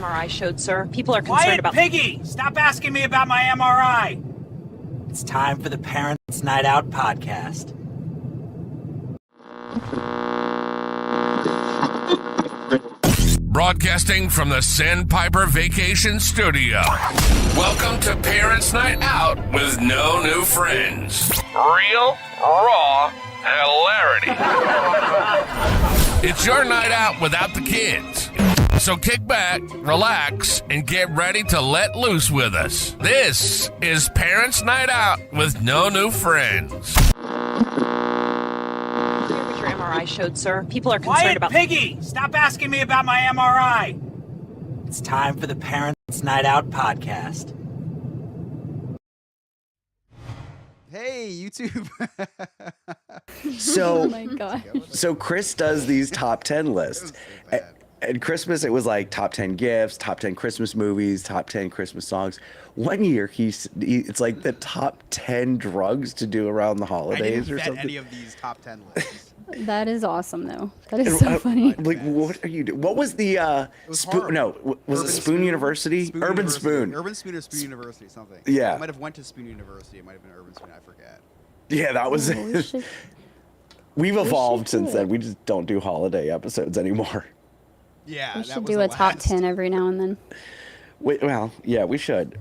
MRI showed, sir. People are concerned about... Piggy! Stop asking me about my MRI! It's time for the Parents Night Out podcast. Broadcasting from the Sandpiper Vacation Studio. Welcome to Parents Night Out with no new friends. Real, raw hilarity. It's your night out without the kids. So kick back, relax, and get ready to let loose with us. This is Parents Night Out with no new friends. Your MRI showed, sir. People are concerned about... Piggy! Stop asking me about my MRI! It's time for the Parents Night Out podcast. Hey, YouTube. So, Oh my god. so Chris does these top 10 lists. At Christmas, it was like top 10 gifts, top 10 Christmas movies, top 10 Christmas songs. One year, it's like the top 10 drugs to do around the holidays or something. Any of these top 10 lists. That is awesome, though. That is so funny. Like, what are you doing? What was the Spoon? No, was it Spoon University? Urban Spoon. Urban Spoon or Spoon University, something. Yeah. I might have went to Spoon University. It might have been Urban Spoon. I forget. Yeah, that was Oh, it. We've evolved since then. We just don't do holiday episodes anymore. Yeah, We that should was do the a top last. 10 every now and then. Well, yeah, we should.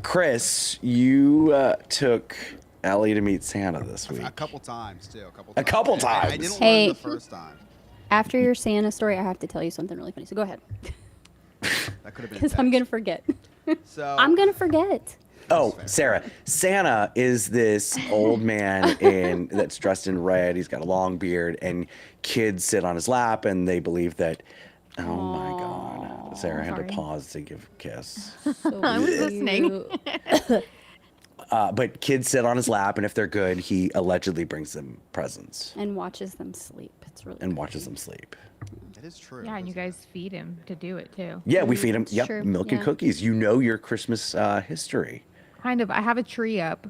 Chris, you took Ellie to meet Santa this week. A couple times too. A couple times. I didn't Hey. learn the first time. After your Santa story, I have to tell you something really funny. So go ahead. That could have been. Because I'm going to forget. So I'm going to forget. Oh, Sarah, Santa is this old man that's dressed in red. He's got a long beard, and kids sit on his lap, and they believe that. Oh my God! Sarah had to pause to give a kiss. So I was listening. cute. But kids sit on his lap, and if they're good, he allegedly brings them presents And watches them sleep. It's really and watches them sleep. That is true. Yeah, and you guys feed him to do it too. Yeah, we feed him. It's Yep, true, milk and yeah. cookies. You know your Christmas history. Kind of. I have a tree up.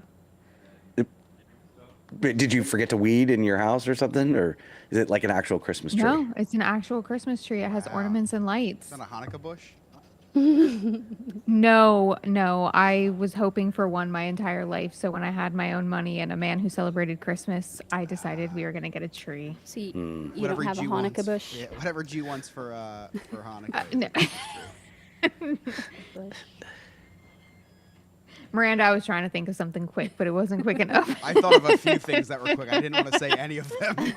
But did you forget to weed in your house or something, or is it like an actual Christmas tree? No, it's an actual Christmas tree. It has ornaments and lights. Is that a Hanukkah bush? No. I was hoping for one my entire life. So when I had my own money and a man who celebrated Christmas, I decided we were going to get a tree. So you, you Whatever don't have a G Hanukkah wants. bush? Yeah, whatever G wants for Hanukkah. No. Miranda, I was trying to think of something quick, but it wasn't quick enough. I thought of a few things that were quick. I didn't want to say any of them.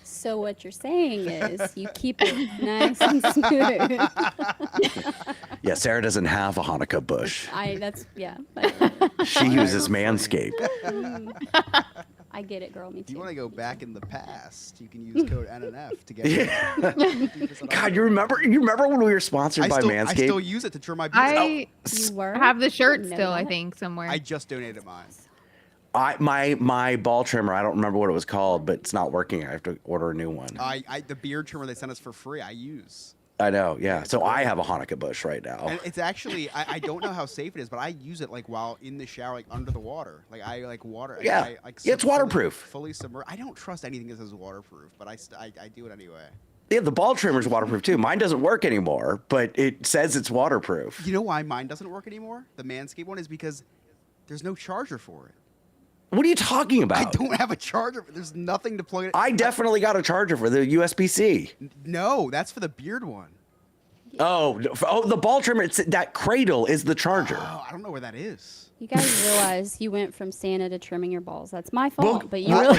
So what you're saying is you keep it nice and smooth. Yeah, Sarah doesn't have a Hanukkah bush. Yeah. She uses Manscaped. I get it, girl. Me If you too. want to go back in the past, you can use code NNF to get. God, you remember when we were sponsored by I Manscaped? still use it to trim my beard. You were? have the shirt Didn't know still, I that. think, somewhere. I just donated mine. My ball trimmer, I don't remember what it was called, but it's not working. I have to order a new one. The beard trimmer they sent us for free, I use. I know, yeah. So I have a Hanukkah bush right now. And it's actually, I don't know how safe it is, but I use it like while in the shower, like under the water. Like I like water. Yeah. Yeah, it's waterproof. Fully submerged. I don't trust anything that says waterproof, but I do it anyway. Yeah, the ball trimmer's waterproof too. Mine doesn't work anymore, but it says it's waterproof. You know why mine doesn't work anymore? The Manscaped one is because there's no charger for it. What are you talking about? I don't have a charger. There's nothing to plug it. I definitely got a charger for the USB-C. No, that's for the beard one. Oh, the ball trimmer, that cradle is the charger. Oh, I don't know where that is. You guys realize you went from Santa to trimming your balls. That's my fault, Well, but you really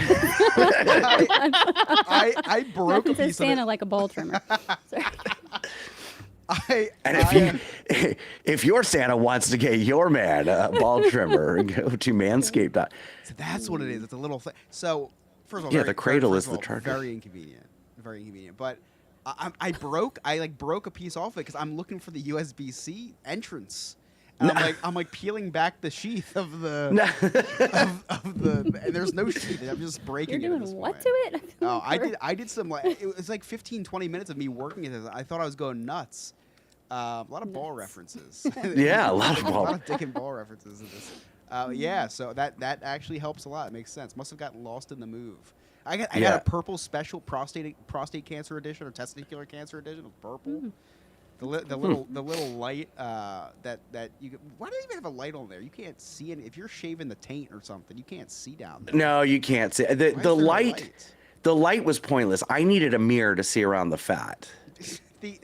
I broke a nothing says piece of Santa it. like a ball trimmer. Sorry. And if your Santa wants to get your man a ball trimmer, go to Manscaped. So that's what it is. It's a little thing. So first of all, Yeah, the cradle is the charger. Very inconvenient. Very inconvenient. But I broke a piece off it because I'm looking for the USB-C entrance. And I'm like peeling back the sheath of the of the and there's no sheath. I'm just breaking You're it. doing At this what point. to it? Oh, I did some like it was like 15-20 minutes of me working at this. I thought I was going nuts. A lot of ball references. Yeah, a lot of ball. A lot of dick and ball references in this. Yeah, so that actually helps a lot. It makes sense. Must have gotten lost in the move. I got a purple special prostate cancer edition or testicular cancer edition of purple. The little light that you why do they even have a light on there? You can't see it if you're shaving the taint or something. You can't see down there. No, you can't see. The light. The light was pointless. I needed a mirror to see around the fat. The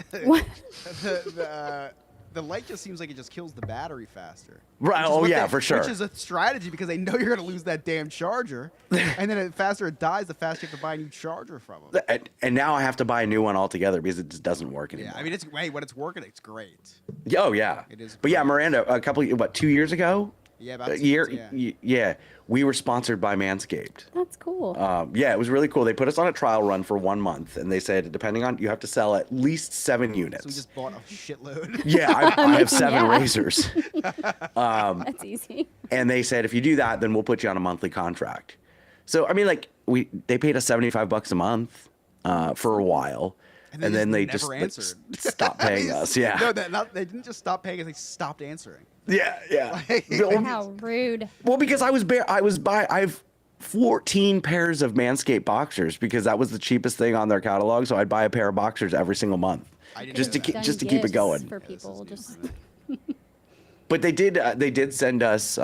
light just seems like it just kills the battery faster. Right. Oh yeah, for sure. Which is a strategy because they know you're going to lose that damn charger, and then the faster it dies, the faster you have to buy a new charger from them. And now I have to buy a new one altogether because it just doesn't work anymore. Yeah, I mean, when it's working, it's great. Oh yeah. It is. But yeah, Miranda, 2 years ago? Yeah, about a year. Yeah, we were sponsored by Manscaped. That's cool. Yeah, it was really cool. They put us on a trial run for 1 month, and they said, depending on, you have to sell at least 7 units. So we just bought a shitload. Yeah, I have 7 razors. That's easy. And they said, if you do that, then we'll put you on a monthly contract. So I mean, like they paid us $75 a month for a while. And then they just stopped paying us. Yeah. No, they didn't just stop paying us. They stopped answering. Yeah. How rude. Well, because I have 14 pairs of Manscaped boxers because that was the cheapest thing on their catalog. So I'd buy a pair of boxers every single month just to keep it going. For people, But they did send us.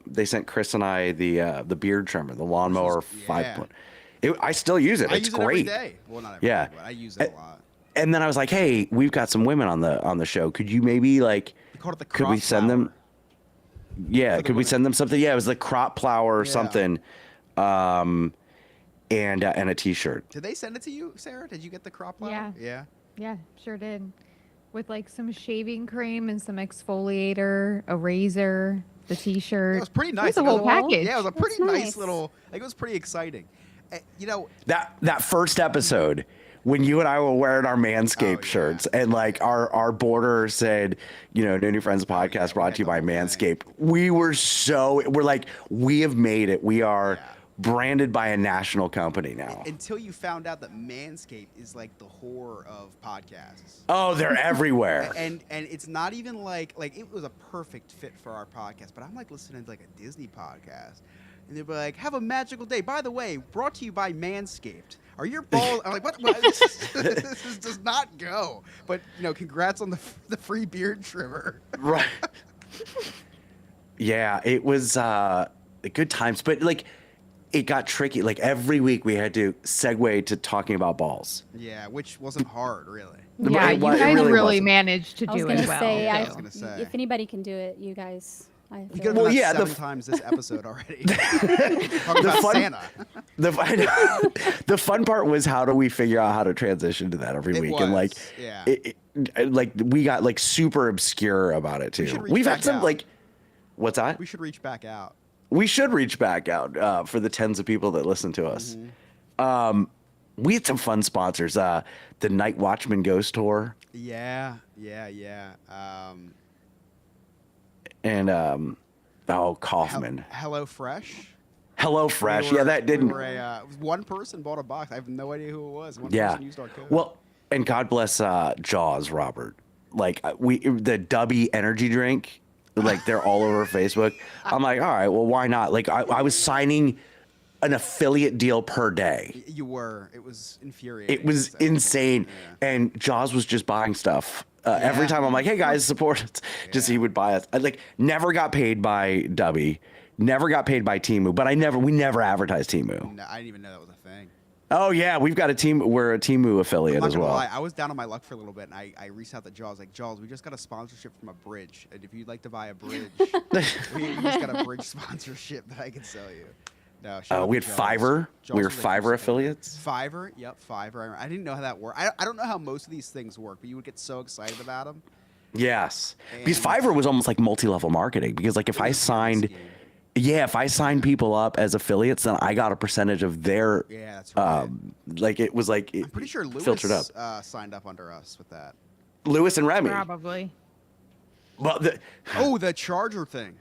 They sent Chris and I the beard trimmer, the lawnmower 5. I still use it. It's great. I use it every day. Well, not every day, but I use it a lot. And then I was like, hey, we've got some women on the show. Could you maybe could we send them? Yeah, could we send them something? Yeah, it was the crop plower or something, and a T-shirt. Did they send it to you, Sarah? Did you get the crop plower? Yeah, sure did. With like some shaving cream and some exfoliator, a razor, the T-shirt. It was pretty nice. It was a whole package. Yeah, it was a pretty nice little. Like it was pretty exciting. That first episode when you and I were wearing our Manscaped shirts and like our border said, No New Friends podcast brought to you by Manscaped. We're like, we have made it. We are branded by a national company now. Until you found out that Manscaped is like the whore of podcasts. Oh, they're everywhere. And it's not even like it was a perfect fit for our podcast, but I'm like listening to like a Disney podcast. And they'd be like, have a magical day. By the way, brought to you by Manscaped. Are your balls... I'm like, what? This does not go. But, congrats on the free beard trimmer. Right. Yeah, it was good times. But, it got tricky. Like, every week we had to segue to talking about balls. Yeah, which wasn't hard, really. Yeah, you guys really managed to do it well. I was going to say, if anybody can do it, you guys... You could have 7 times this episode already. Talking about Santa. The fun part was how do we figure out how to transition to that every week? And we got super obscure about it too. We've had some what's that? We should reach back out. We should reach back out for the tens of people that listen to us. We had some fun sponsors. The Night Watchman Ghost Tour. Yeah. And Kaufman. Hello Fresh. Yeah, that didn't. One person bought a box. I have no idea who it was. One person used our code. Well, and God bless Jaws, Robert. The Dubby energy drink. They're all over Facebook. I'm like, all right, well, why not? I was signing an affiliate deal per day. You were. It was infuriating. It was insane. Yeah. And Jaws was just buying stuff. Every time I'm like, hey guys, support us. Just he would buy us. I never got paid by Dubby, never got paid by Temu, but we never advertised Temu. No, I didn't even know that was a thing. Oh yeah, we've got we're a Temu affiliate as well. Lie, I was down on my luck for a little bit, and I reached out to Jaws. Like, Jaws, we just got a sponsorship from a bridge, and if you'd like to buy a bridge, we just got a bridge sponsorship that I can sell you. No, we had Fiverr. We were Fiverr affiliates. Fiverr, yep, Fiverr. I didn't know how that worked. I don't know how most of these things work, but you would get so excited about them. Yes, because Fiverr was almost like multi-level marketing. Because if I signed people up as affiliates, then I got a percentage of their. Yeah, that's right. It was like I'm pretty sure Lewis filtered up. Signed up under us with that. Lewis and Remy. Probably. Well, the charger thing.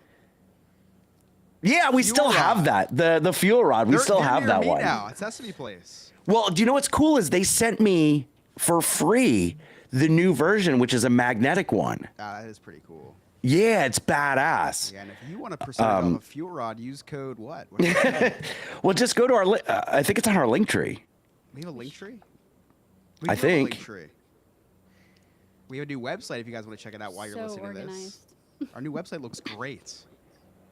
Yeah, we still have that. The fuel rod. We still have that one. Now at Sesame Place. Well, do you know what's cool is they sent me for free the new version, which is a magnetic one. That is pretty cool. Yeah, it's badass. Yeah, and if you want a percentage off a fuel rod, use code what? What is it? Well, just go to our. I think it's on our link tree. We have a link tree? I do have a think. link tree. We have a new website if you guys want to check it out while you're So listening to organized. this. Our new website looks great.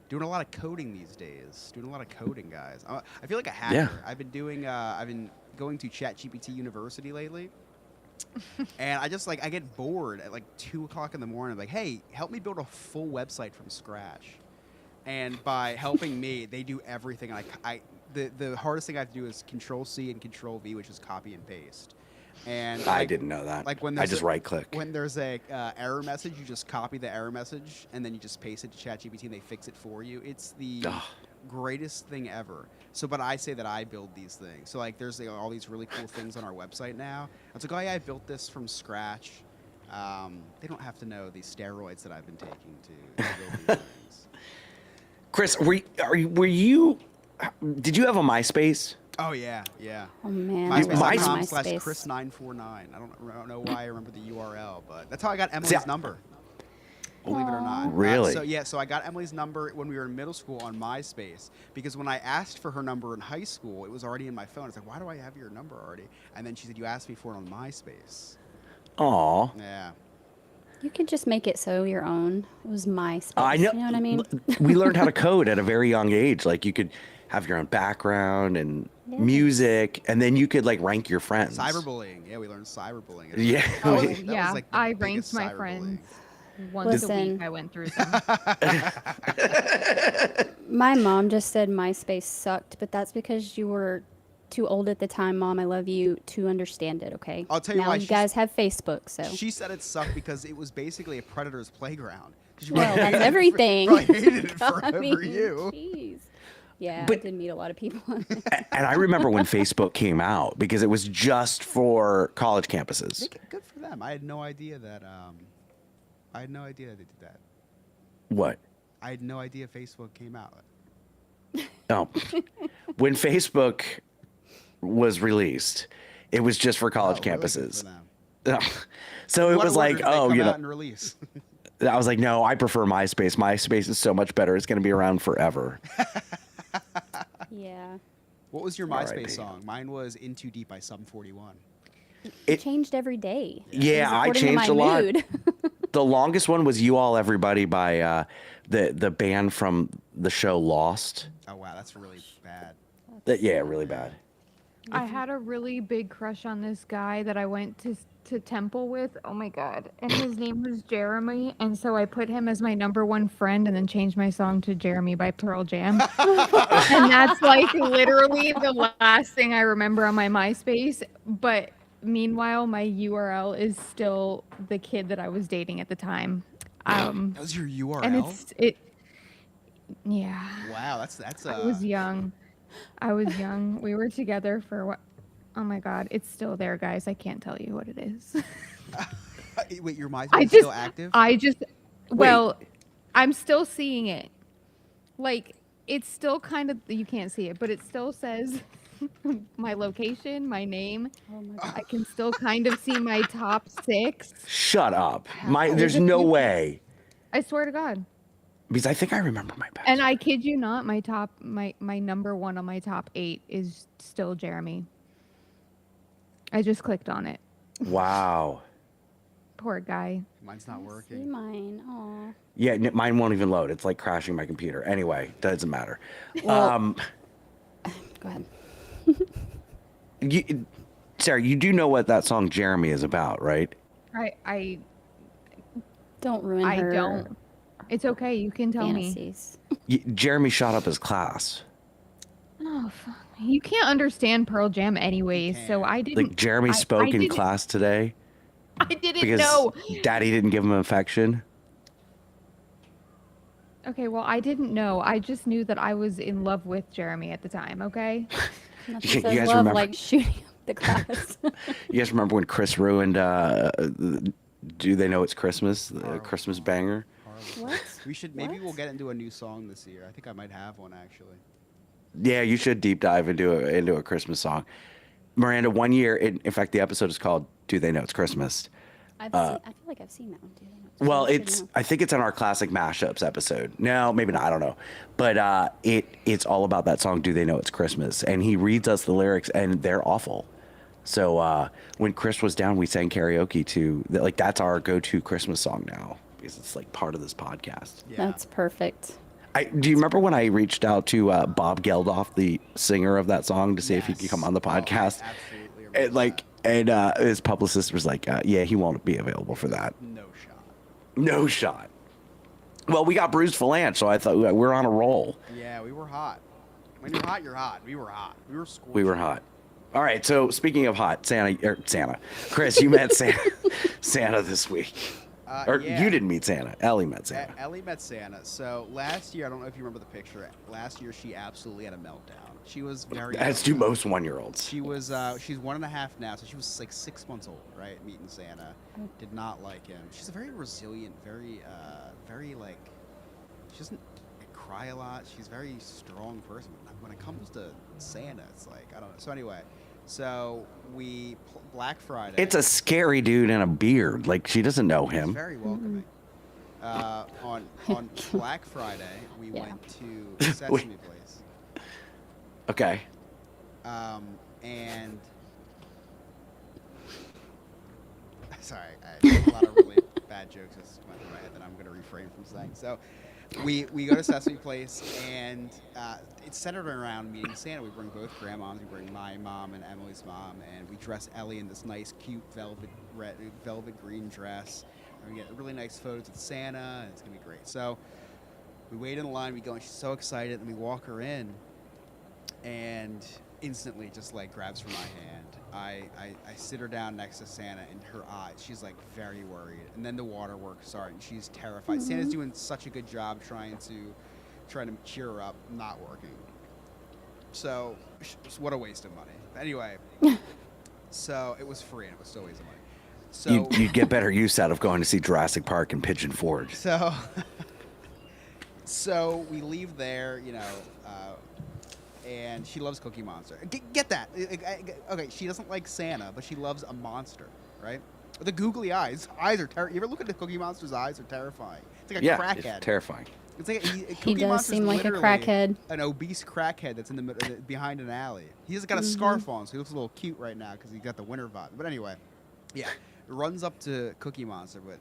Doing a lot of coding these days. Doing a lot of coding, guys. I feel like a hacker. Yeah. I've been going to ChatGPT University lately. And I get bored at like 2 o'clock in the morning. I'm like, hey, help me build a full website from scratch. And by helping me, they do everything. The hardest thing I have to do is Control-C and Control-V, which is copy and paste. And I didn't know that. Like when I just right click. When there's a error message, you just copy the error message and then you just paste it to ChatGPT and they fix it for you. It's the greatest thing ever. So, but I say that I build these things. So like, there's all these really cool things on our website now. It's like, oh yeah, I built this from scratch. They don't have to know the steroids that I've been taking to build these things. Chris, were you? Did you have a MySpace? Oh yeah, yeah. Oh man, MySpace.com/Chris949. I don't know why I remember the URL, but that's how I got Emily's number. Believe it or not. Really? So I got Emily's number when we were in middle school on MySpace because when I asked for her number in high school, it was already in my phone. It's like, why do I have your number already? And then she said, you asked me for it on MySpace. Aw. Yeah. You could just make it so your own. It was MySpace. I know. You know what I mean? We learned how to code at a very young age. Like you could have your own background and music, and then you could like rank your friends. Cyberbullying. Yeah, we learned cyberbullying. Yeah. Yeah, the I biggest ranked my cyberbullying. friends once a Listen. week. I went through them. My mom just said MySpace sucked, but that's because you were too old at the time, Mom. I love you to understand it. Okay. I'll tell you now why. you guys have Facebook, so. She said it sucked because it was basically a predator's playground. She Well, probably that's hated it everything. Probably hated it I forever mean, you. Jeez. Yeah, But- I did meet a lot of people on there. And I remember when Facebook came out because it was just for college campuses. Good for them. I had no idea that. I had no idea they did that. What? I had no idea Facebook came out. Oh, when Facebook was released, it was just for college Oh, really good campuses. for them. So it What was order like, did they oh, come you out know, and release. I was like, no, I prefer MySpace. MySpace is so much better. It's going to be around forever. Yeah. What was your R.I.P. MySpace song? Mine was "In Too Deep" by Sum 41. It changed every day. Yeah, I According to changed my a lot. mood. The longest one was "You All Everybody" by the band from the show Lost. Oh wow, that's really bad. Yeah, really bad. I had a really big crush on this guy that I went to temple with. Oh my god. And his name was Jeremy, and so I put him as my #1 friend and then changed my song to Jeremy by Pearl Jam. And that's like literally the last thing I remember on my MySpace, but meanwhile my URL is still the kid that I was dating at the time. That was your URL. And yeah. Wow, that's. I was young. We were together for what? Oh my god, it's still there, guys. I can't tell you what it is. Wait, your MySpace is still active? Well, I'm still seeing it. Like, it's still kind of, you can't see it, but it still says my location, my name. Oh my God. I can still kind of see my top 6. Shut up. There's no way. I swear to God. Because I think I remember my password. And I kid you not, my #1 on my top 8 is still Jeremy. I just clicked on it. Wow. Poor guy. Mine's not See working. mine. Aw. Yeah, mine won't even load. It's like crashing my computer. Anyway, doesn't matter. Well, Go ahead. Sarah, you do know what that song Jeremy is about, right? I Don't ruin her don't. It's okay. You can tell me. fantasies. Jeremy shot up his class. Oh, fuck. You can't understand Pearl Jam anyways, so I didn't. Like Jeremy I spoke in didn't- class today I didn't because know. Daddy didn't give him affection. Okay, well, I didn't know. I just knew that I was in love with Jeremy at the time. Okay. Nothing You says guys love remember- like shooting up the class. You guys remember when Chris ruined Do They Know It's Christmas? The Christmas banger. What? We should maybe we'll What? get into a new song this year. I think I might have one actually. Yeah, you should deep dive into a Christmas song. Miranda, one year, in fact, the episode is called "Do They Know It's Christmas?" I feel like I've seen that one too. Well, I should it's know. I think it's in our classic mashups episode. No, maybe not. I don't know. But it's all about that song. Do they know it's Christmas? And he reads us the lyrics, and they're awful. So when Chris was down, we sang karaoke too. Like that's our go-to Christmas song now because it's like part of this podcast. Yeah. That's perfect. Do you remember when I reached out to Bob Geldof, the singer of that song, to see if he could Yes. come on the Oh, I podcast? absolutely remember And like, and his publicist was like, "Yeah, he won't be available for that. that. No shot. No shot." Well, we got Bruised Phalanx, so I thought we're on a roll. Yeah, we were hot. When you're hot, you're hot. We were hot. We were scorching. We were hot. All right. So speaking of hot, Santa, Chris, you met Santa this week, or yeah. you didn't meet Santa. Ellie met Santa. Ellie met Santa. So last year, I don't know if you remember the picture. Last year, she absolutely had a meltdown. She was very. As do most 1-year-olds. She was. She's 1.5 now, so she was like 6 months old, right? Meeting Santa. Did not like him. She's a very resilient, very like. She doesn't cry a lot. She's a very strong person. When it comes to Santa, it's like I don't know. So anyway, so we Black Friday. It's a scary dude in a beard. Like she doesn't know He's him. very welcoming. On Black Friday, we Yeah. went to Sesame Place. Okay. And sorry, I have a lot of really bad jokes just went through my head that I'm going to refrain from saying. So we go to Sesame Place, and it's centered around meeting Santa. We bring both grandmoms. We bring my mom and Emily's mom, and we dress Ellie in this nice, cute velvet green dress. And we get really nice photos with Santa, and it's going to be great. So we wait in line. We go, and she's so excited, and we walk her in. And instantly just like grabs from my hand. I sit her down next to Santa, and her eyes, she's like very worried. And then the waterworks start, and she's terrified. Santa's doing such a good job trying to cheer her up, not working. So what a waste of money. Anyway, so it was free, and it was still a waste of money. So You'd get better use out of going to see Jurassic Park and Pigeon Forge. So, so we leave there, and she loves Cookie Monster. Get that? Okay, she doesn't like Santa, but she loves a monster, right? The googly eyes. Eyes are terrifying. You ever look at the Cookie Monster's eyes? Are terrifying. It's like a Yeah, crackhead. it's terrifying. It's like He Cookie does Monster's seem like a literally crackhead. an obese crackhead that's in the behind an alley. He's got a scarf on, so he looks a little cute right now because he got the winter vibe. But anyway, yeah, runs up to Cookie Monster, but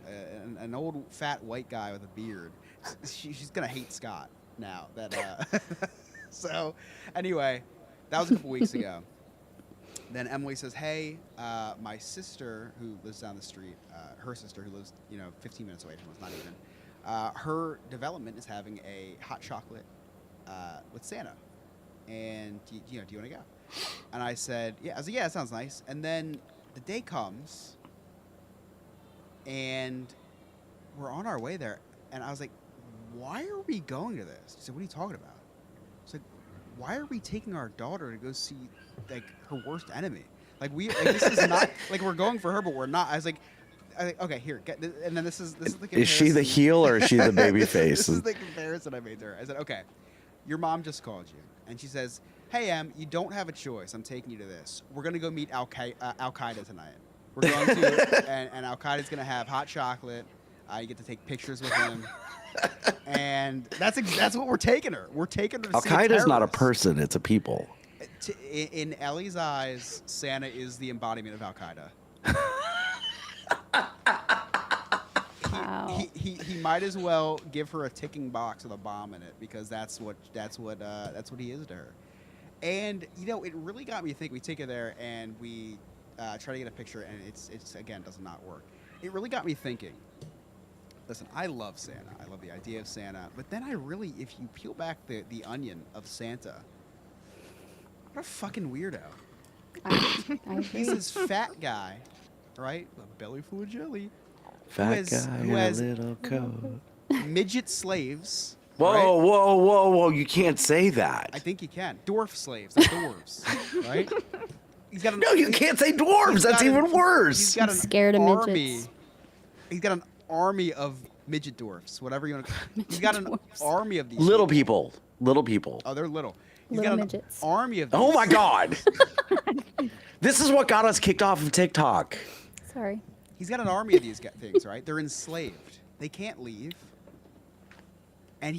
an old fat white guy with a beard. She's gonna hate Scott now. That so anyway, that was a couple weeks ago. Then Emily says, "Hey, my sister who lives down the street, her sister who lives 15 minutes away from us, not even." Her development is having a hot chocolate with Santa, and do you want to go? And I said, yeah. I was like, yeah, that sounds nice. And then the day comes, and we're on our way there, and I was like, why are we going to this? She said, what are you talking about? It's like, why are we taking our daughter to go see like her worst enemy? Like this is not like we're going for her, but we're not. I was like, okay, here, and then this is the comparison. Is she the heel or is she the baby this face? is the comparison I made to her. I said, okay, your mom just called you, and she says, hey, Em, you don't have a choice. I'm taking you to this. We're going to go meet Al Qaeda tonight. We're going to, and Al Qaeda's going to have hot chocolate. You get to take pictures with him. And that's what we're taking her. We're taking her to Al see Qaeda's not a terrorists. person, it's a people. In Ellie's eyes, Santa is the embodiment of Al Qaeda. Wow. He might as well give her a ticking box with a bomb in it because that's what he is to her. And it really got me thinking. We take her there and we try to get a picture, and it's again does not work. It really got me thinking. Listen, I love Santa. I love the idea of Santa, but then if you peel back the onion of Santa, what a fucking weirdo. I He's agree. this fat guy, right? A belly full of jelly. Fat guy who in a has- little coat. Midget slaves. Whoa, right? whoa, whoa, whoa! You can't say that. I think you can. Dwarf slaves, like dwarves, right? He's got No, you can't say dwarves. That's even worse. He's got I'm an scared of army. midgets. He's got an army of midget dwarfs, whatever you want to. He's got an dwarfs. army of these Little people. people. Oh, they're little. He's Little got an midgets. army of. These. Oh my God! This is what got us kicked off of TikTok. Sorry. he's got an army of these things, right? They're enslaved. They can't leave. And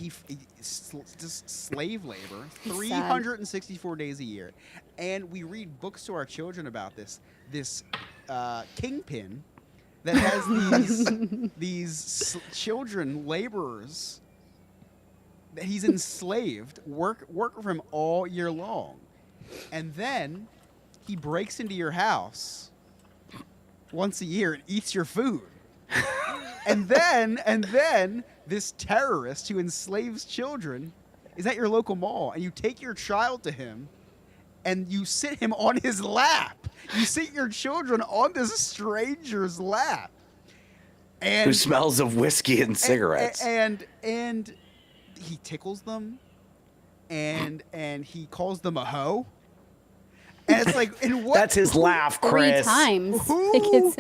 just slave labor, Sad. 364 days a year. And we read books to our children about this kingpin that has these children laborers that he's enslaved, work for him all year long. And then he breaks into your house once a year and eats your food. and then this terrorist who enslaves children is at your local mall, and you take your child to him and you sit him on his lap. You sit your children on this stranger's lap. And Who smells of whiskey and cigarettes. And he tickles them, and he calls them a hoe. And it's like, and what? That's his laugh, Chris. 3 times. Who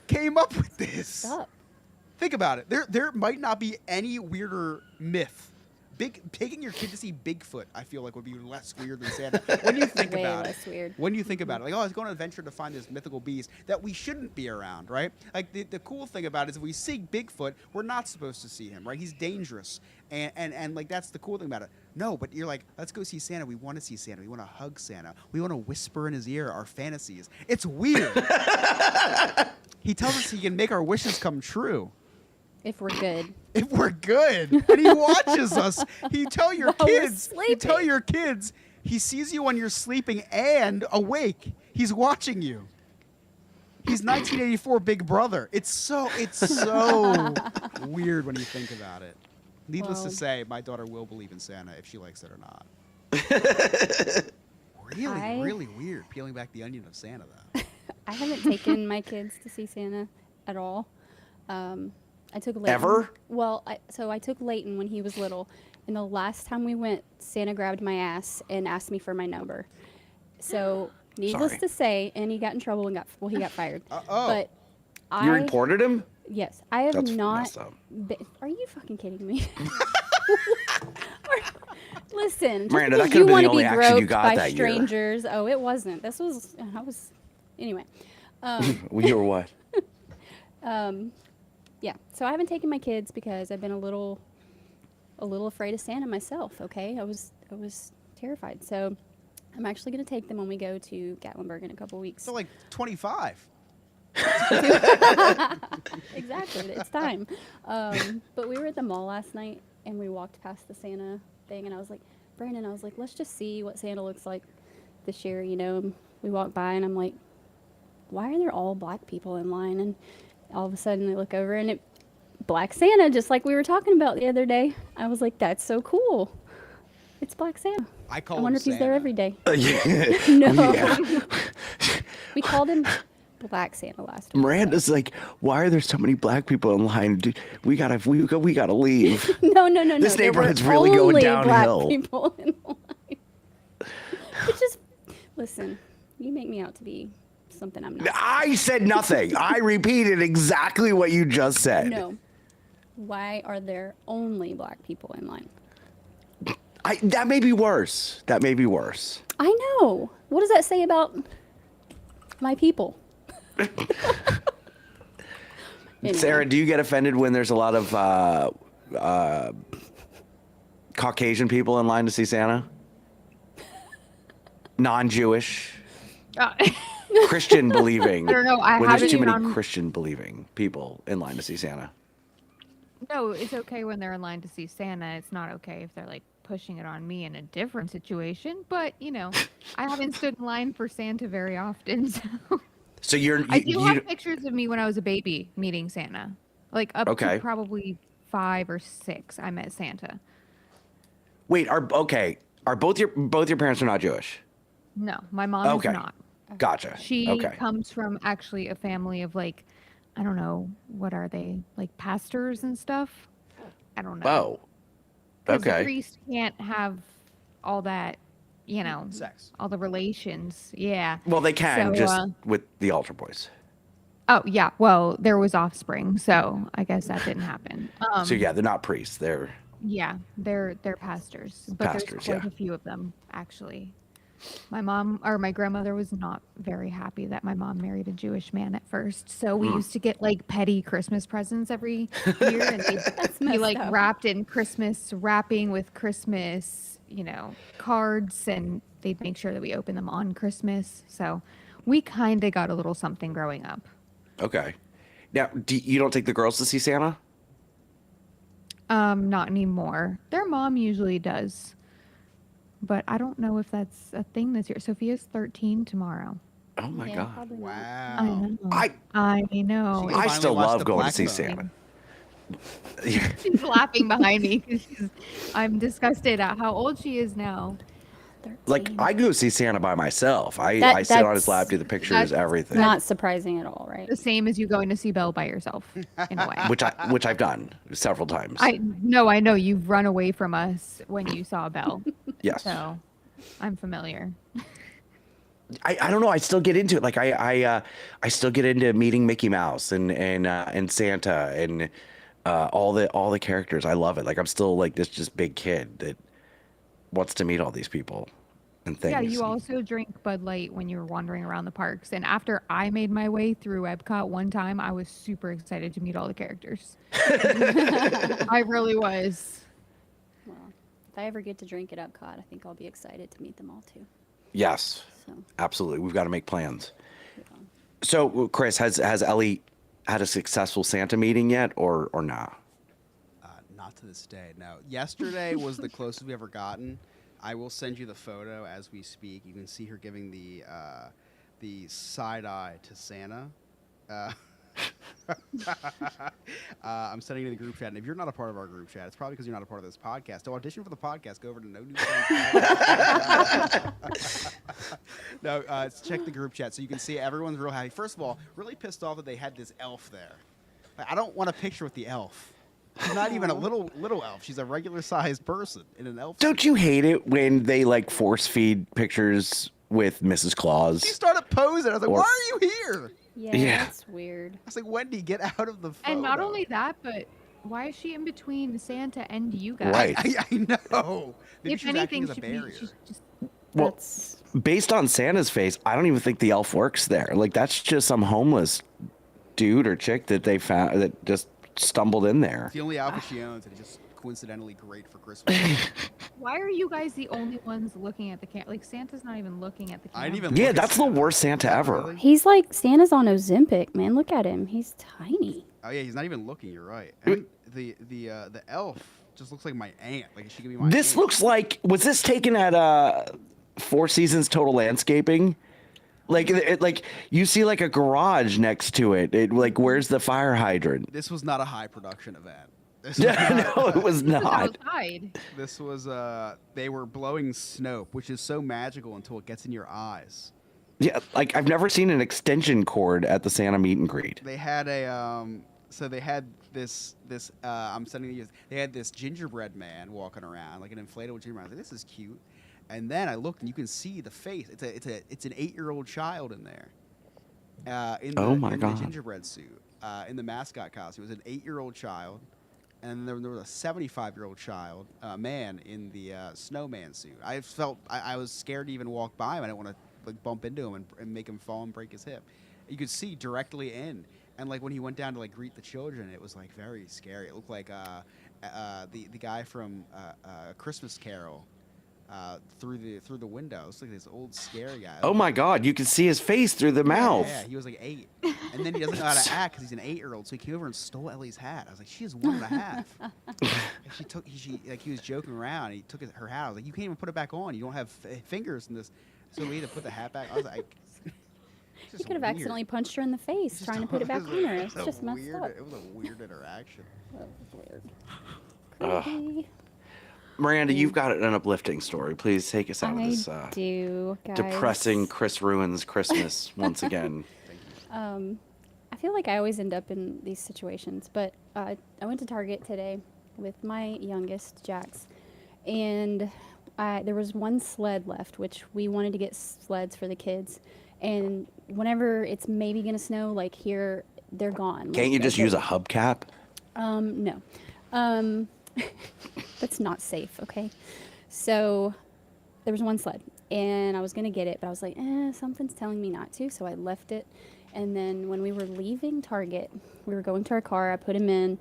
came up with this? Stop. Think about it. There might not be any weirder myth. Taking your kid to see Bigfoot, I feel like, would be less weird than Santa. When you think Way about less it, weird. when you think about it, like, oh, I was going on an adventure to find this mythical beast that we shouldn't be around, right? Like the cool thing about it is if we see Bigfoot, we're not supposed to see him, right? He's dangerous, and like that's the cool thing about it. No, but you're like, let's go see Santa. We want to see Santa. We want to hug Santa. We want to whisper in his ear our fantasies. It's weird. He tells us he can make our wishes come true. If we're good. If we're good, and he watches us. He tell your While we're kids. He tell sleeping. your kids. He sees you when you're sleeping and awake. He's watching you. He's 1984 Big Brother. It's so weird when you think about it. Needless to Well. say, my daughter will believe in Santa if she likes it or not. Really weird. Peeling back the onion of Santa, though. I haven't taken my kids to see Santa at all. I took Leighton. Ever? Well, I took Leighton when he was little, and the last time we went, Santa grabbed my ass and asked me for my number. So, needless Sorry. to say, and he got in trouble and he got fired. Oh. But You I reported him? yes, I have That's not. messed up. Are you fucking kidding me? Listen, just Miranda, because that could've you been want the to be only action you groped got by that year. strangers. Oh, it wasn't. I was. Anyway. You were what? Yeah, so I haven't taken my kids because I've been a little afraid of Santa myself. Okay, I was terrified. So I'm actually going to take them when we go to Gatlinburg in a couple weeks. So like 25. Exactly, it's time. But we were at the mall last night and we walked past the Santa thing, and I was like, Brandon, let's just see what Santa looks like this year. You know, and we walked by and I'm like, why are there all black people in line? And all of a sudden I look over and Black Santa, just like we were talking about the other day. I was like, that's so cool. It's Black Santa. I call I wonder him if he's there Santa. every day. Yeah. No. We called him Black Santa last week. Miranda's like, why are there so many black people in line? Dude, we gotta leave. No. This There were neighborhood's really going only downhill. Black people in line. Which is, listen, you make me out to be something I'm not. I said nothing. I repeated exactly what you just said. No. Why are there only black people in line? That may be worse. That may be worse. I know. What does that say about my people? Anyway. Sarah, do you get offended when there's a lot of Caucasian people in line to see Santa? Non-Jewish, Christian believing. I don't know, I when there's haven't too many even- Christian believing people in line to see Santa. No, it's okay when they're in line to see Santa. It's not okay if they're like pushing it on me in a different situation. But you know, I haven't stood in line for Santa very often. So So I do have pictures of me when I was a baby meeting Santa, like up Okay. to probably 5 or 6. I met Santa. wait. Are both your parents are not Jewish? No, my mom Okay. is not. Gotcha. She okay. comes from actually a family of like, I don't know, what are they, like pastors and stuff? I don't know. Oh. 'Cause the Okay. priest can't have all that, you know, Sex. all the relations. Yeah. Well, they can So, just with the altar boys. Oh yeah. Well, there was offspring, so I guess that didn't happen. So yeah, they're not priests. They're Yeah, they're pastors, but Pastors, there's quite yeah. a few of them actually. My grandmother was not very happy that my mom married a Jewish man at first. So we used to get like petty Christmas presents every year, and they'd be like up. wrapped in Christmas wrapping with Christmas, cards, and they'd make sure that we open them on Christmas. So we kind of got a little something growing up. Okay. Now, you don't take the girls to see Santa? Not anymore. Their mom usually does. But I don't know if that's a thing this year. Sophia's 13 tomorrow. Oh my Yeah, God. probably not. I Wow. know. I I know. She I finally still watched love the going to Black see Phone. Santa. She's laughing behind me because I'm disgusted at how old she is now. 13. Like, I go see Santa by myself. I sit on his lap, do the pictures, that's everything. Not surprising at all, right? The same as you going to see Belle by yourself, in a way. which I've done several times. I know you've run away from us when you saw Belle, Yes. so I'm familiar. I don't know. I still get into it. Like I still get into meeting Mickey Mouse and Santa and all the characters. I love it. Like I'm still like this just big kid that wants to meet all these people and things. Yeah, you also drink Bud Light when you were wandering around the parks. And after I made my way through Epcot one time, I was super excited to meet all the characters. I really was. Well, if I ever get to drink at Epcot, I think I'll be excited to meet them all too. Yes, So, absolutely. We've got to make plans. yeah. So, Chris, has Ellie had a successful Santa meeting yet, or not? Not to this day, no. Yesterday was the closest we ever gotten. I will send you the photo as we speak. You can see her giving the side eye to Santa. I'm sending it to the group chat, and if you're not a part of our group chat, it's probably because you're not a part of this podcast. To audition for the podcast, go over to No New Friends. No, check the group chat so you can see everyone's real happy. First of all, really pissed off that they had this elf there. Like, I don't want a picture with the elf. She's not even a little elf. She's a regular sized person in an elf. Don't you hate it when they like force feed pictures with Mrs. Claus? She started posing. I was like, Or- "Why are you here?I Yeah. That's weird. was like, "Wendy, get out of the photo." And not only that, but why is she in between Santa and you guys? Right. I know. Maybe If she's acting anything, as a barrier. she's just Well, That's based on Santa's face, I don't even think the elf works there. Like that's just some homeless dude or chick that they found that just stumbled in there. It's the only outfit she owns, and it's just coincidentally great for Christmas. Why are you guys the only ones looking at the camera? Like Santa's not even looking at the camera. I didn't even. Yeah, look at that's the Santa. worst Santa ever. Really? he's like Santa's on Ozempic, man. Look at him. He's tiny. Oh yeah, he's not even looking. You're right. And the elf just looks like my aunt. Like she could be my. This aunt. looks like was this taken at Four Seasons Total Landscaping? Like like you see like a garage next to it. It like where's the fire hydrant? This was not a high production event. This was Yeah, no, it was This is not. outside. This was they were blowing Snope, which is so magical until it gets in your eyes. Yeah, like I've never seen an extension cord at the Santa meet and greet. They had a so they had this I'm sending you. They had this gingerbread man walking around, like an inflatable gingerbread. I was like, this is cute. And then I looked, and you can see the face. It's an 8-year-old child in there. In the, Oh my in God. the gingerbread suit, in the mascot costume. It was an 8-year-old child, and there was a 75-year-old child, man, in the snowman suit. I felt I was scared to even walk by him. I didn't want to like bump into him and make him fall and break his hip. You could see directly in, and like when he went down to like greet the children, it was like very scary. It looked like the guy from Christmas Carol. Through the window. It's like this old scary guy. Oh my God, you can see his face through the mouth. Yeah, he was like 8. And then he doesn't know how to act because he's an 8-year-old. So he came over and stole Ellie's hat. I was like, she is 1.5. And she like he was joking around. He took her hat. I was like, you can't even put it back on. You don't have fingers in this. So we had to put the hat back. I was like, You could have accidentally punched her in the face trying to put it back on her. It's just messed up. It was a weird interaction. That was weird. Ugh. Creepy. Miranda, you've got an uplifting story. Please take us out of I this do, guys. depressing Chris ruins Christmas once again. I feel like I always end up in these situations, but I went to Target today with my youngest, Jax, and there was one sled left, which we wanted to get sleds for the kids. And whenever it's maybe going to snow, like here, they're gone. Can't you just use a hubcap? No. That's not safe, okay? So there was one sled. and I was gonna get it, but I was like, something's telling me not to, so I left it. And then when we were leaving Target, we were going to our car. I put him in,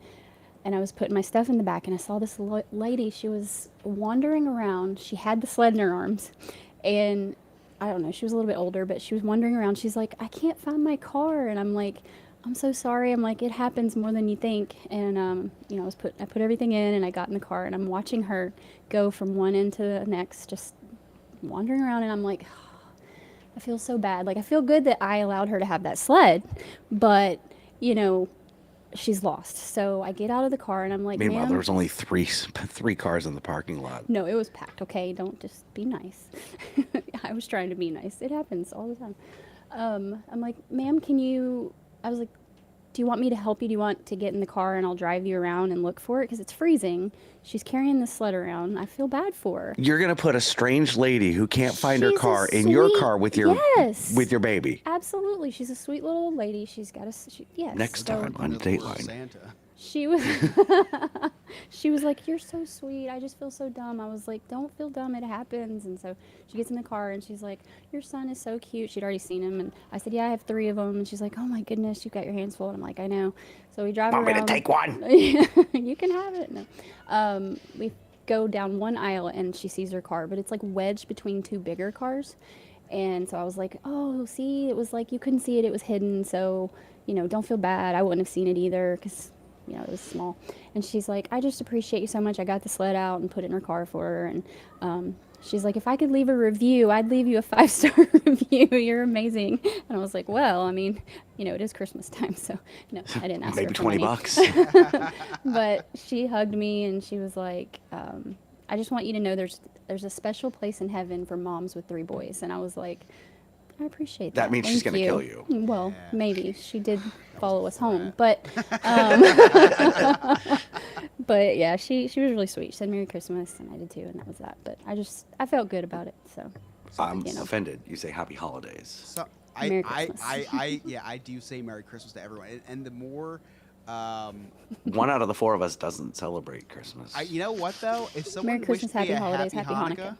and I was putting my stuff in the back, and I saw this lady. She was wandering around. She had the sled in her arms, and I don't know, she was a little bit older, but she was wandering around. She's like, I can't find my car. And I'm like, I'm so sorry. I'm like, it happens more than you think. And, you know, I put everything in, and I got in the car, and I'm watching her go from one end to the next, just wandering around. And I'm like, I feel so bad. Like, I feel good that I allowed her to have that sled, but, you know, she's lost. So I get out of the car, and I'm like, Meanwhile, ma'am, there was only three cars in the parking lot. no, it was packed. Okay, don't just be nice. I was trying to be nice. It happens all the time. I'm like, ma'am, I was like, do you want me to help you? Do you want to get in the car and I'll drive you around and look for it? Because it's freezing. She's carrying the sled around. I feel bad for her. You're gonna put a strange lady who can't find her She's a car in your sweet- car with your Yes. baby. Absolutely. She's a sweet little old lady. She's got yes. Next so- time on Little Dateline. Santa. She was she was like, you're so sweet. I just feel so dumb. I was like, don't feel dumb. It happens. And so she gets in the car, and she's like, your son is so cute. She'd already seen him. And I said, yeah, I have 3 of them. And she's like, oh my goodness, you've got your hands full. And I'm like, I know. So we drive Want me around. to take one? You can have it. No. We go down one aisle, and she sees her car, but it's like wedged between 2 bigger cars. And so I was like, oh, see, it was like you couldn't see it. It was hidden. So, you know, don't feel bad. I wouldn't have seen it either because, you know, it was small. And she's like, I just appreciate you so much. I got the sled out and put it in her car for her. And she's like, if I could leave a review, I'd leave you a 5-star review. You're amazing. And I was like, well, I mean, you know, it is Christmas time. So, no, I didn't ask Maybe her for 20 money. bucks. But she hugged me, and she was like, I just want you to know there's a special place in heaven for moms with 3 boys. And I was like, I appreciate that. That means she's Thank gonna kill you. Well, Yeah. maybe. She did follow us home. But but yeah, she was really sweet. She said Merry Christmas, and I did too, and that was that. But I felt good about it. So I'm you know. offended. You say Happy Holidays. So Merry I Christmas. I do say Merry Christmas to everyone, and the more, One out of the 4 of us doesn't celebrate Christmas. you know what though, if someone Merry Christmas, wished me Happy a Holidays, Happy Happy Hanukkah, Hanukkah.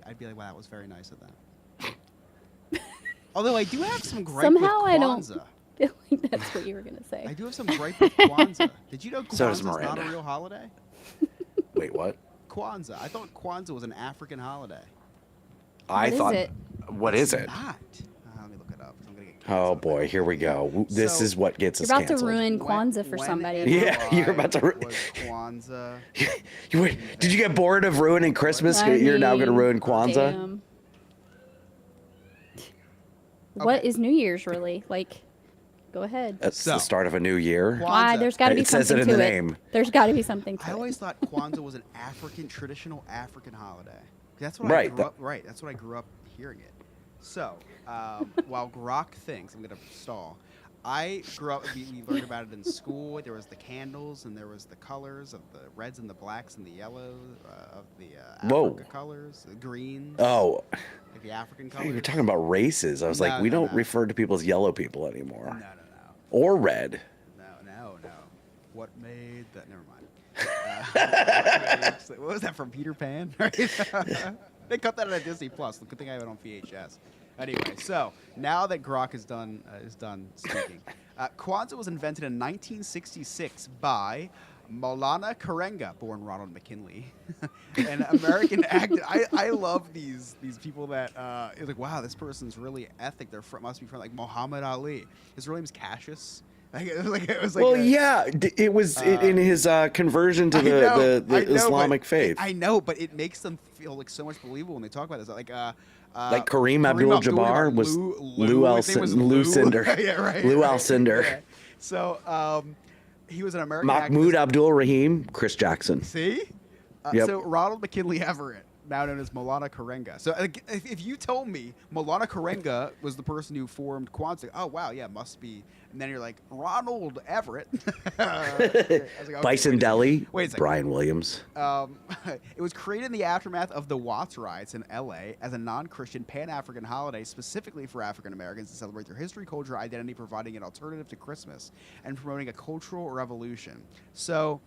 I'd be like, wow, that was very nice of them. Although I do have some gripe Somehow with I don't Kwanzaa. feel like that's what you were gonna say. I do have some gripe with Kwanzaa. Did you know So does Kwanzaa's not a Miranda. real holiday? Wait, what? Kwanzaa. I thought Kwanzaa was an African holiday. I is thought. it? What is it? Not. Let me look it up. I'm gonna get Oh canceled. boy, here we go. This So- is what gets You're us about to canceled. ruin When- Kwanzaa for when somebody. in Yeah, my you're about to life ru- was Kwanzaa. Did you get bored of ruining Christmas? I You're now going to mean, ruin Kwanzaa? damn. What Okay. is New Year's really? Like, go ahead. That's So- the start of a new year. Why? Kwanzaa. There's got to be It says something it in to the it. name. There's got to be something to I it. always thought Kwanzaa was an traditional African holiday. That's what Right, I grew that- up. Right. That's what I grew up hearing it. So while Grok thinks, I'm gonna stall. I grew up. We learned about it in school. There was the candles, and there was the colors of the reds and the blacks and the yellows of the Whoa. Africa colors, the greens. Oh, Like the African you colors. were talking about races. I was No, like, we no, don't no. refer to people as yellow people anymore. No, Or red. no. What made that? Never mind. What was that from Peter Pan? Right? They cut that out of Disney Plus. Good thing I have it on VHS. Anyway, so now that Grok is done speaking, Kwanzaa was invented in 1966 by Maulana Karenga, born Ronald McKinley, an American actor. I love these people that it's like, wow, this person's really ethnic. Must be from like Muhammad Ali. His real name's Cassius. It was like Well, a- yeah, it was in his conversion to I know, the I know, but Islamic faith. I know, but it makes them feel like so much believable when they talk about this. Like Kareem Abdul-Jabbar was Lou his name was Alcindor. Yeah, right. Lou right. Alcindor. Yeah. So he was an American Mahmoud activist. Abdul Rahim, Chris Jackson. See? Yep. So Ronald McKinley Everett, now known as Maulana Karenga. So if you told me Maulana Karenga was the person who formed Kwanzaa, oh wow, yeah, must be. And then you're like, Ronald Everett. I was like, okay, Bison wait a Deli, second. Wait a second. Brian Williams. It was created in the aftermath of the Watts riots in L.A. as a non-Christian Pan-African holiday specifically for African Americans to celebrate their history, culture, identity, providing an alternative to Christmas, and promoting a cultural revolution. So,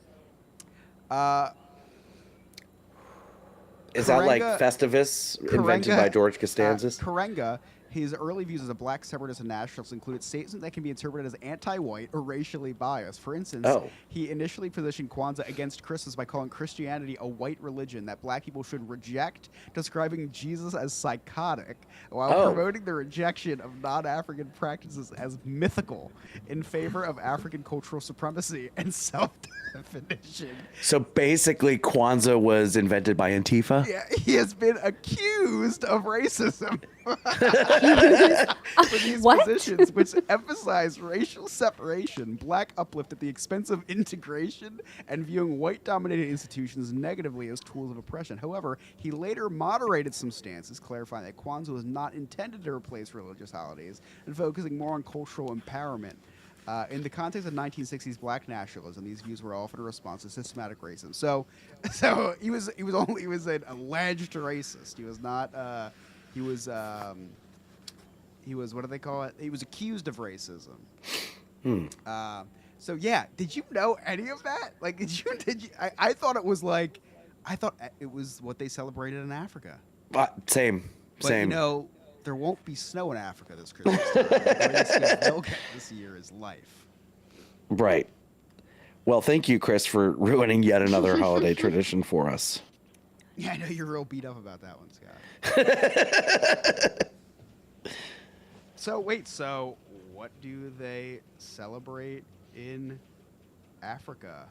Is that like Karenga- Festivus invented by George Costanza? Karenga, his early views as a black separatist and nationalist included statements that can be interpreted as anti-white or racially biased. For instance, he initially positioned Kwanzaa against Christmas by calling Christianity a white religion that black people should reject, describing Jesus as psychotic, while promoting the rejection of non-African practices as mythical in favor of African cultural supremacy and self-definition. So basically, Kwanzaa was invented by Antifa? Yeah, he has been accused of racism for these positions, which emphasize racial separation, black uplift at the expense of integration, and viewing white-dominated institutions negatively as tools of oppression. However, he later moderated some stances, clarifying that Kwanzaa was not intended to replace religious holidays and focusing more on cultural empowerment. In the context of 1960s black nationalism, these views were often a response to systematic racism. So he was an alleged racist. He was not. He was what do they call it? He was accused of racism. So yeah, did you know any of that? Like, did you? I thought it was like, I thought it was what they celebrated in Africa. Same. But you know, there won't be snow in Africa this Christmas time. The greatest gift they'll get this year is life. Right. Well, thank you, Chris, for ruining yet another holiday tradition for us. Yeah, I know you're real beat up about that one, Scott. So what do they celebrate in Africa?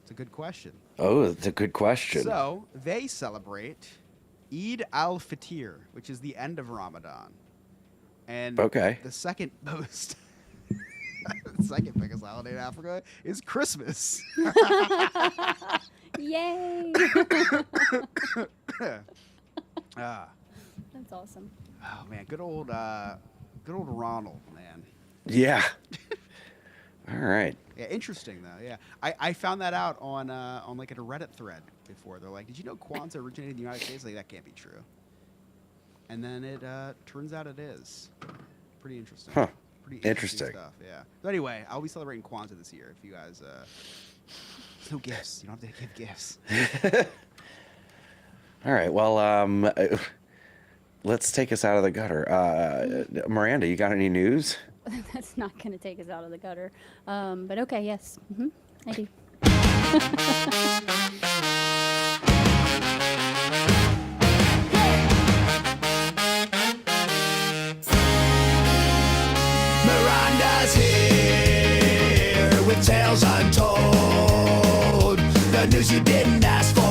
It's a good question. Oh, it's a good question. So they celebrate Eid al-Fitr, which is the end of Ramadan. And the second most, the second biggest holiday in Africa is Christmas. Yay! That's awesome. Oh man, good old Ronald, man. Yeah. All right. Yeah, interesting though. Yeah, I found that out on like a Reddit thread before. They're like, "Did you know Kwanzaa originated in the United States?" Like, that can't be true. And then it turns out it is. Pretty interesting. Huh. Pretty interesting stuff. Yeah. But anyway, I'll be celebrating Kwanzaa this year. If you guys, there's no gifts. You don't have to give gifts. All right. Well, let's take us out of the gutter. Miranda, you got any news? That's not going to take us out of the gutter. But okay, yes. I do. Miranda's here with tales untold, the news you didn't ask for.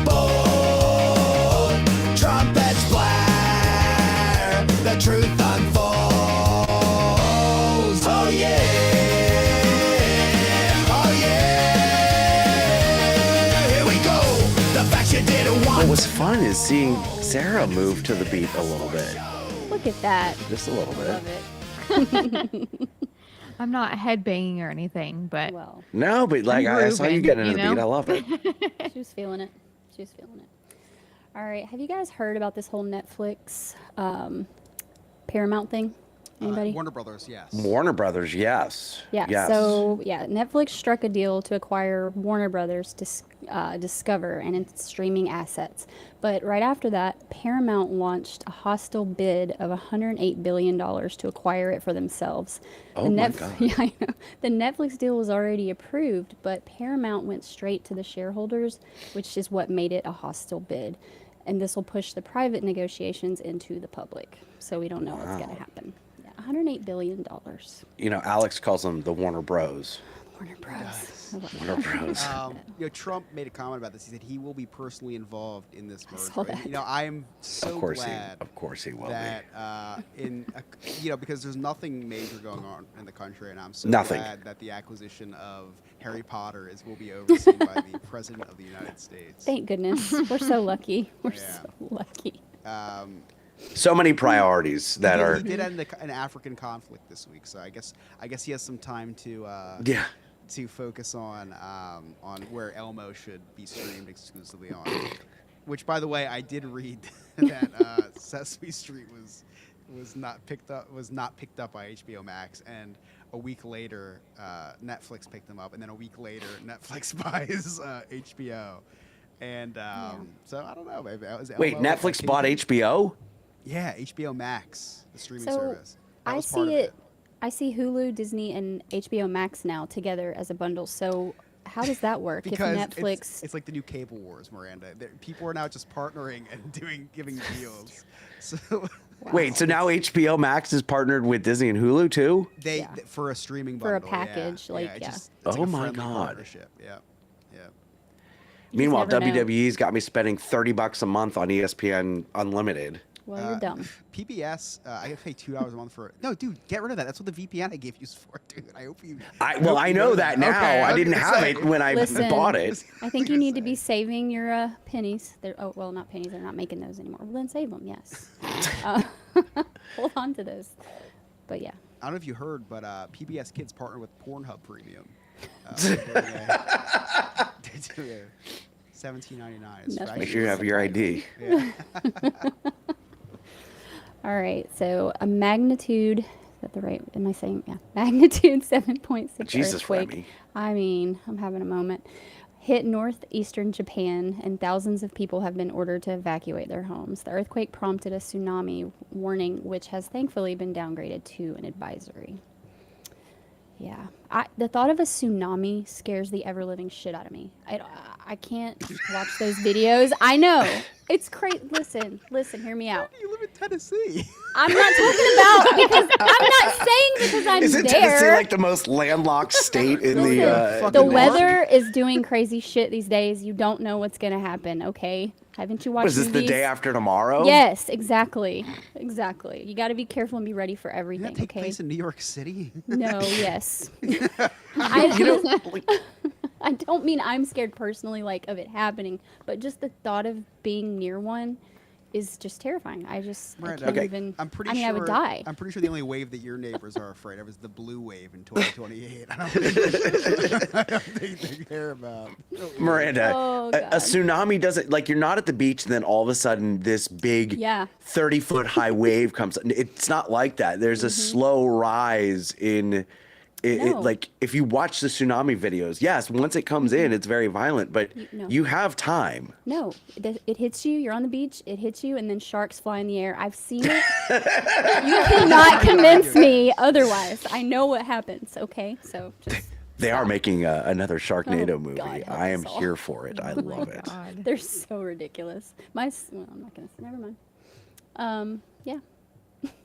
Bold trumpets blare, the truth unfolds. Oh yeah, oh yeah, here we go. The facts you didn't want. What was fun is seeing Sarah move to the beat a little bit. Look at that. Just a little bit. Love it. I'm not headbanging or anything, but Well, No, but like I saw you grooving, getting into you the beat. know? I love it. she was feeling it. She was feeling it. All right. Have you guys heard about this whole Netflix Paramount thing? Anybody? Warner Brothers, yes. Warner Brothers, yes. Yeah. Yes. So yeah, Netflix struck a deal to acquire Warner Brothers Discover and its streaming assets. But right after that, Paramount launched a hostile bid of $108 billion to acquire it for themselves. Oh my God. Yeah, I know. The Netflix deal was already approved, but Paramount went straight to the shareholders, which is what made it a hostile bid. And this will push the private negotiations into the public. So we don't know what's going to happen. $108 billion. You know, Alex calls them the Warner Bros. Warner Bros. Warner Bros. Trump made a comment about this. He said he will be personally involved in this merger. saw that. And, I am so glad. Of course he will that because there's nothing major going on in the country, and I'm so Nothing. glad that the acquisition of Harry Potter will be overseen by the President of the United States. Thank goodness. We're so lucky. We're Yeah. so lucky. So many priorities that he are. He did end an African conflict this week, so I guess he has some time to Yeah. to focus on where Elmo should be streamed exclusively on. Which, by the way, I did read that Sesame Street was was not picked up by HBO Max, and a week later Netflix picked them up, and then a week later Netflix buys HBO, and so I don't know. Maybe that was Wait, Elmo, Netflix bought HBO? Yeah, HBO Max, the streaming So service. That I was part see of it. I see Hulu, Disney, and HBO Max now together as a bundle. So how does that work? Because if Netflix, it's like the new cable wars, Miranda. People are now just partnering and giving deals. So Wait, so now HBO Max is partnered with Disney and Hulu too? they for a streaming For a bundle, yeah. package, yeah, like, it's yeah. just- it's Oh like a my friendly God. partnership. Yeah, yeah. Meanwhile, never know. WWE's got me spending $30 a month on ESPN Unlimited. well, you're dumb. PBS, I gotta pay $2 a month for it. No, dude, get rid of that. That's what the VPN I gave you is for, dude. I hope you. I hope you know that now. Okay, I was didn't gonna have say. it when I Listen, bought it. I think you need to be saving your pennies. They're, oh, well, not pennies. They're not making those anymore. Well, then save them, yes. Hold on to those. But yeah. I don't know if you heard, but PBS Kids partnered with Pornhub Premium. They're doing a $17.99. It's Nothing. Make sure you have your ID. Yeah. All right. So a magnitude. Is that the right? Am I saying? Yeah. Magnitude 7.6 Jesus, earthquake. Remy. I mean, I'm having a moment. Hit northeastern Japan, and thousands of people have been ordered to evacuate their homes. The earthquake prompted a tsunami warning, which has thankfully been downgraded to an advisory. Yeah, the thought of a tsunami scares the ever-living shit out of me. I can't watch those videos. I know. It's crazy. Listen, hear me out. You live in Tennessee. I'm not talking about because I'm not saying because I'm Isn't there. Tennessee like the most landlocked state in the? Listen, fucking the weather is doing crazy shit these days. You don't know what's gonna happen. Okay, haven't you watched? What is this the movies? day after tomorrow? Yes, exactly. You got to be careful and be ready for Did everything. that take Okay. place in New York City? No. Yes. You know, like, I don't mean I'm scared personally, like of it happening, but just the thought of being near one is just terrifying. I Miranda, can't Okay. even. I'm pretty I mean, sure. I would die. I'm pretty sure the only wave that your neighbors are afraid of is the blue wave in 2028. I don't think they care about. Miranda, Oh, a God. tsunami doesn't like you're not at the beach, and then all of a sudden this big Yeah. 30-foot high wave comes. It's not like that. There's a slow rise in. No. Like if you watch the tsunami videos, yes, once it comes in, it's very violent, but No. you have time. No, it hits you. You're on the beach. It hits you, and then sharks fly in the air. I've seen it. You cannot convince me otherwise. I know what happens. Okay, so just They are making another Sharknado movie. God, help I am us all. here for it. I Oh my love it. God. they're so ridiculous. Well, I'm not gonna. Never mind. Yeah.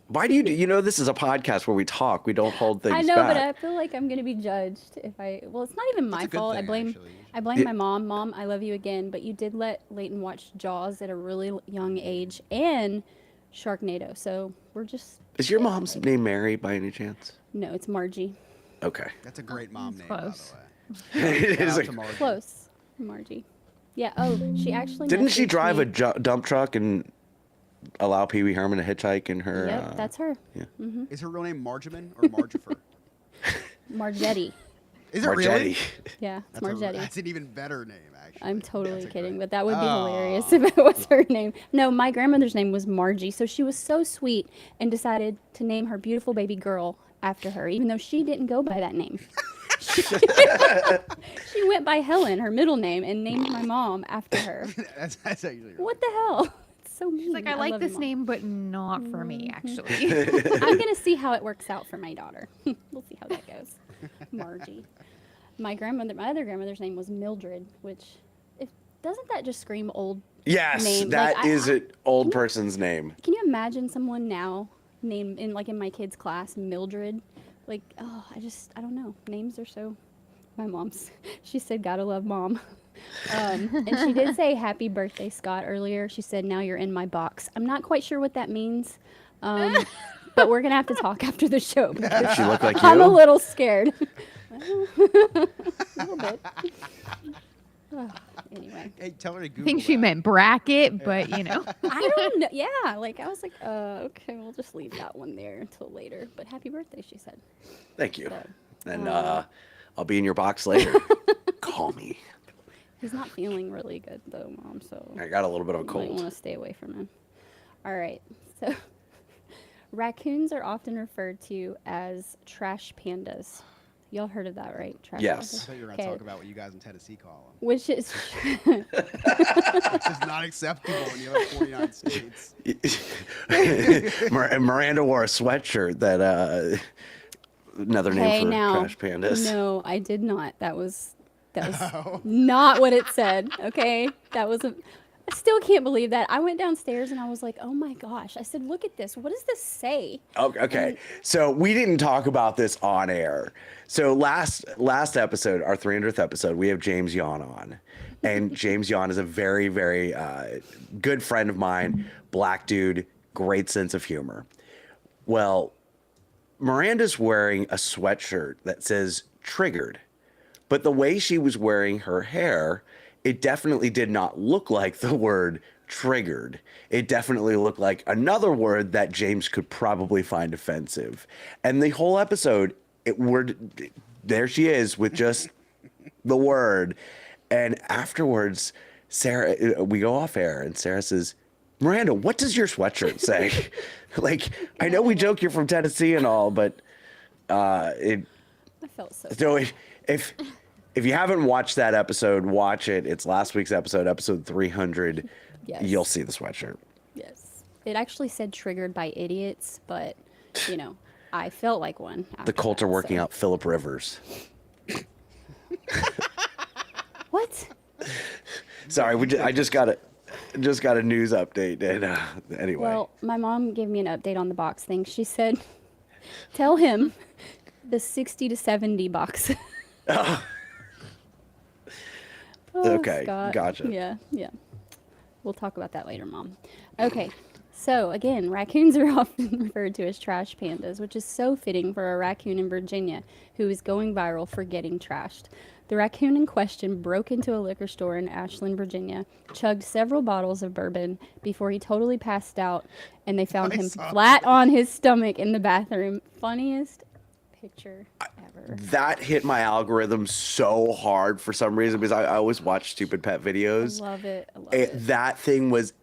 Why do you know this is a podcast where we talk. We don't hold things I know, back. but I feel like I'm gonna be judged if I. Well, it's not even my a good fault. thing, I blame. actually. I blame Yeah. my mom. Mom, I love you again, but you did let Leighton watch Jaws at a really young age and Sharknado. So we're just. Is your mom's name Mary by any chance? No, it's Margie. Okay. That's a great mom name, close. by the way. It Shout is out a- to Margie. Close, Margie. Yeah. Oh, she actually. Didn't she messaged drive me. a dump truck and allow Pee Wee Herman to hitchhike in her? Yep, that's her. Is her real name Marjamin or Margifer? Margetti. Is it Margetti. really? Yeah, it's That's, Margetti. that's an even better name, actually. I'm totally That's a kidding, great- but that would be Oh. hilarious if it was her name. No, my grandmother's name was Margie, so she was so sweet and decided to name her beautiful baby girl after her, even though she didn't go by that name. She went by Helen, her middle name, and named my mom after her. that's actually really What the hell? It's so mean. It's like I like love your this mom. name, but not for me, actually. I'm gonna see how it works out for my daughter. We'll see how that goes. Margie. My other grandmother's name was Mildred, which, doesn't that just scream old? Yes, Name. that Like, is an old person's name. Can you imagine someone now named in my kid's class Mildred? Like, oh, I don't know. Names are so. My mom's. She said, "Gotta love mom." And she did say "Happy birthday, Scott" earlier. She said, "Now you're in my box." I'm not quite sure what that means, but we're gonna have to talk after the show. because She look like I'm a you. little scared. Well, a little bit. Anyway, Hey, tell her to Google I think she that. meant bracket, but you know. I don't know. Yeah, like I was like, okay, we'll just leave that one there until later. But happy birthday, she said. Thank you. So, And I'll be in your box later. Call me. He's not feeling really good though, Mom. So I got a little bit of a you might cold. want to stay away from him. All right. So raccoons are often referred to as trash pandas. Y'all heard of that, right? Trash Yes. I pandas? thought you were going to Okay. talk about what you guys in Tennessee call them. Which is Which is not acceptable when you have 49 states. Miranda wore a sweatshirt that another name hey for now. trash pandas. No, I did not. That was not what it said. Okay, that was a. I still can't believe that. I went downstairs and I was like, oh my gosh. I said, look at this. What does this say? Okay. So we didn't talk about this on air. So last episode, our 300th episode, we have James Yon on. And James Yon is a very, very good friend of mine, black dude, great sense of humor. Well, Miranda's wearing a sweatshirt that says triggered. But the way she was wearing her hair, it definitely did not look like the word triggered. It definitely looked like another word that James could probably find offensive. And the whole episode, there she is with just the word. And afterwards, Sarah, we go off air and Sarah says, Miranda, what does your sweatshirt say? Like, I know we joke you're from Tennessee and all, but I felt so. so if you haven't watched that episode, watch it. It's last week's episode 300. Yes. You'll see the sweatshirt. Yes. It actually said triggered by idiots, but, I felt like one. The Colts are working out Phillip Rivers. What? Sorry, I just got a news update. And anyway, Well, my mom gave me an update on the box thing. She said, tell him the 60 to 70 box. Oh, okay, Scott. gotcha. Yeah. We'll talk about that later, Mom. Okay, so again, raccoons are often referred to as trash pandas, which is so fitting for a raccoon in Virginia who is going viral for getting trashed. The raccoon in question broke into a liquor store in Ashland, Virginia, chugged several bottles of bourbon before he totally passed out, and they found him flat on his stomach in the bathroom. Funniest picture ever. That hit my algorithm so hard for some reason because I always watch stupid pet videos. I love it. I love it. That thing was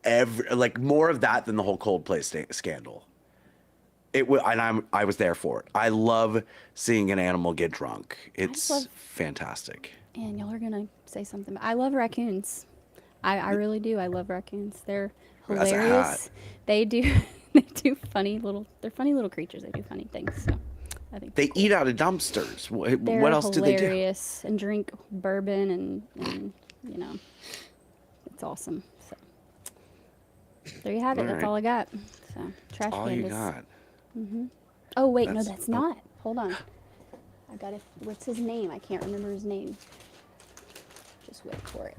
more of that than the whole Coldplay scandal. I was there for it. I love seeing an animal get drunk. It's fantastic. And y'all are gonna say something. I love raccoons. I really do. I love raccoons. They're That's a hilarious. hat. They do funny little creatures. They do funny things. So I think They eat out of dumpsters. they're What else do they do? hilarious and drink bourbon and it's awesome. So there you have it. All That's right. all I got. So trash All pandas. you got. Oh wait, no, That's- that's not. Hold on. I got it. What's his name? I can't remember his name. Just wait for it.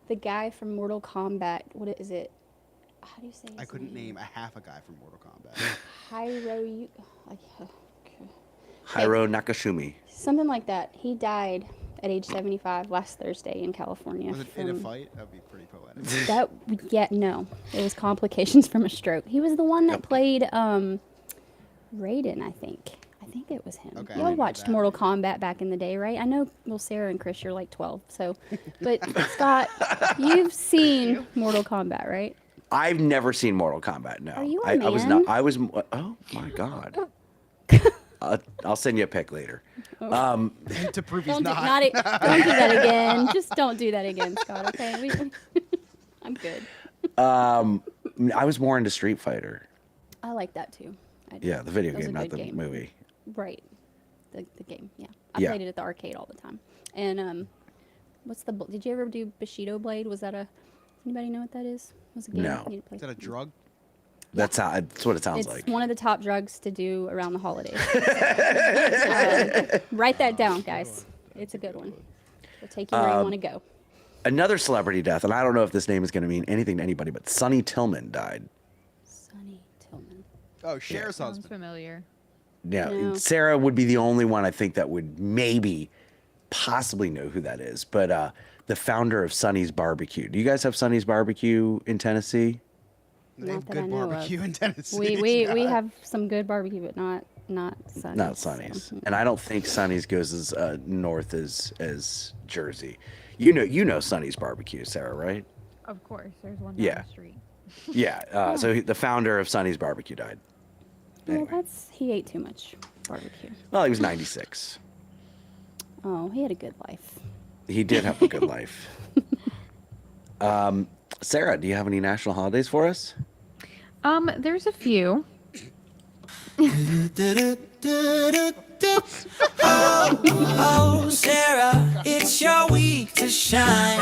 The guy from Mortal Kombat. What is it? How do you say his I couldn't name? name a half a guy from Mortal Kombat. Hiro Nakashumi. Something like that. He died at age 75 last Thursday in California. Was it in a from- fight? That would be pretty poetic. No. It was complications from a stroke. He was the one that played Raiden, I think. I think it was him. Okay, I Y'all didn't know watched that. Mortal Kombat back in the day, right? I know, well, Sarah and Chris, you're like 12, so. But Scott, you've seen Mortal Kombat, right? I've never seen Mortal Kombat. No, Are you a I was man? not. I was. Oh my god. I'll send you a pic later. To prove he's Don't do, not. don't do that again. Just don't do that again, Scott, okay? I'm good. I was more into Street Fighter. I like that too. I do. Yeah, the video That was game, a not good the game. movie. Right. The game, yeah. I Yeah. played it at the arcade all the time. And did you ever do Bushido Blade? Was that anybody know what that is? Was a game No. you need to play? Is that a drug? That's what it sounds It's like. one of the top drugs to do around the holidays. Write that down, guys. It's a good one. It'll take you where you want to go. Another celebrity death, and I don't know if this name is going to mean anything to anybody, but Sonny Tillman died. Sonny Tillman. Oh, Cher's Sounds husband. familiar. Yeah, No. Sarah would be the only one I think that would maybe, possibly know who that is. But the founder of Sonny's Barbecue. Do you guys have Sonny's Barbecue in Tennessee? They have Not that I good know of. barbecue in Tennessee. We Scott. have some good barbecue, but not Sonny's. Not Sonny's, so. and I don't think Sonny's goes as north as Jersey. You know Sonny's Barbecue, Sarah, right? Of course, there's one down Yeah. the street. Yeah. So the founder of Sonny's Barbecue died. Well, he ate too much barbecue. Well, he was 96. Oh, he had a good life. He did have a good life. Sarah, do you have any national holidays for us? There's a few. Oh, Sarah, it's your week to shine.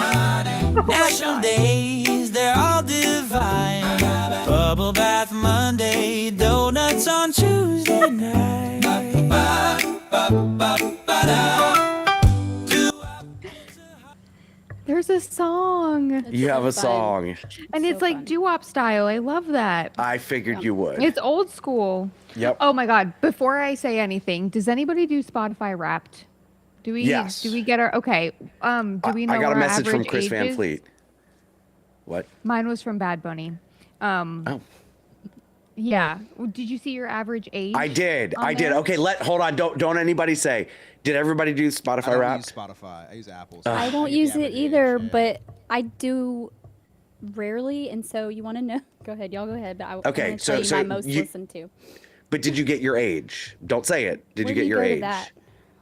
National days, they're all divine. Bubble bath Monday, donuts on Tuesday night. There's a song. You have a fun. song. And it's so like fun. doo-wop style. I love that. I figured you would. It's old school. Yep. Oh my god! Before I say anything, does anybody do Spotify Wrapped? Do we? Yes. Do we get our okay? Do we know I got a our message from average Chris Van ages? Fleet. What? Mine was from Bad Bunny. Oh. Yeah. Did you see your average age? I did. on I did. there? Okay, hold on. Don't anybody say. Did everybody do I Spotify don't Wrapped? use Spotify. I use Apple. I I don't get the use it average age, either, yeah. but I do rarely, and so you want to know? Go ahead, y'all go ahead. But Okay, I'm so- tell you so my most you- listened to. But did you get your age? Don't say it. Did Where you do get your go to age? that?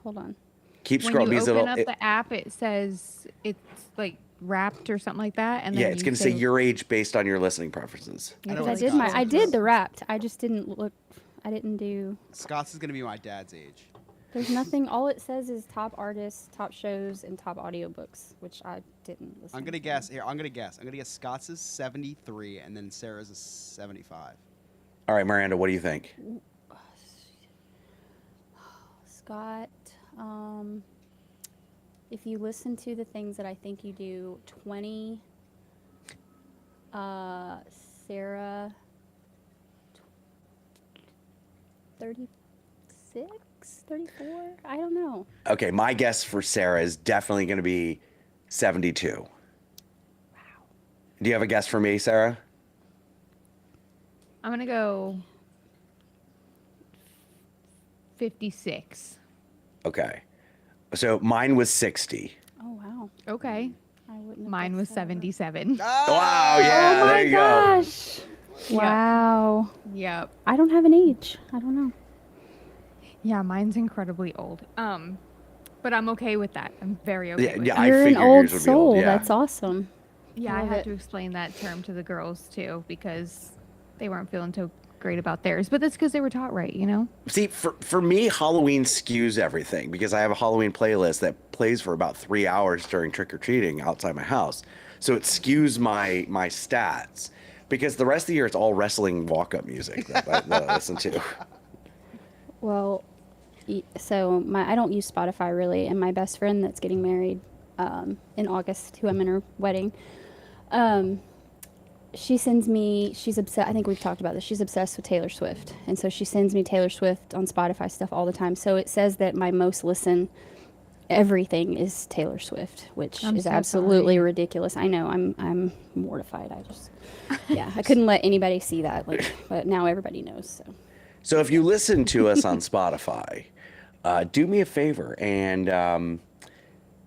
Hold on. Keep When scrolling you because open it'll. up the app, it says it's like Wrapped or something like that, and then Yeah, it's you going to say your age based on your listening preferences. I know Because what I Scott's did is. the Wrapped. I just didn't look. I didn't do. Scott's is gonna be my dad's age. There's nothing. All it says is top artists, top shows, and top audiobooks, which I didn't listen. I'm gonna to. guess here. I'm gonna guess Scott's is 73, and then Sarah's is 75. All right, Miranda, what do you think? Scott, if you listen to the things that I think you do, 20. Sarah, 36, 34. I don't know. Okay, my guess for Sarah is definitely going to be 72. Wow. Do you have a guess for me, Sarah? I'm gonna go 56. Okay. So mine was 60. Oh wow. Okay. I wouldn't. Have Mine was guessed that ever. 77. Wow, yeah, Oh my there you go. gosh. Yep. Wow. Yep. I don't have an age. I don't know. Yeah, mine's incredibly old. But I'm okay with that. I'm very okay with Yeah, that. I You're an figured old yours would be old, soul. yeah. That's awesome. Yeah, I Love had it. to explain that term to the girls too because they weren't feeling so great about theirs. But that's because they were taught right, you know? See, for me, Halloween skews everything because I have a Halloween playlist that plays for about 3 hours during trick-or-treating outside my house. So it skews my stats because the rest of the year it's all wrestling walk-up music that I listen to. Well, so I don't use Spotify really, and my best friend that's getting married in August, who I'm in her wedding, she sends me. She's obsessed. I think we've talked about this. She's obsessed with Taylor Swift, and so she sends me Taylor Swift on Spotify stuff all the time. So it says that my most listen everything is Taylor Swift, which I'm is so absolutely sorry. ridiculous. I know. I'm mortified. I just I couldn't let anybody see that. But now everybody knows. So. So if you listen to us on Spotify, do me a favor and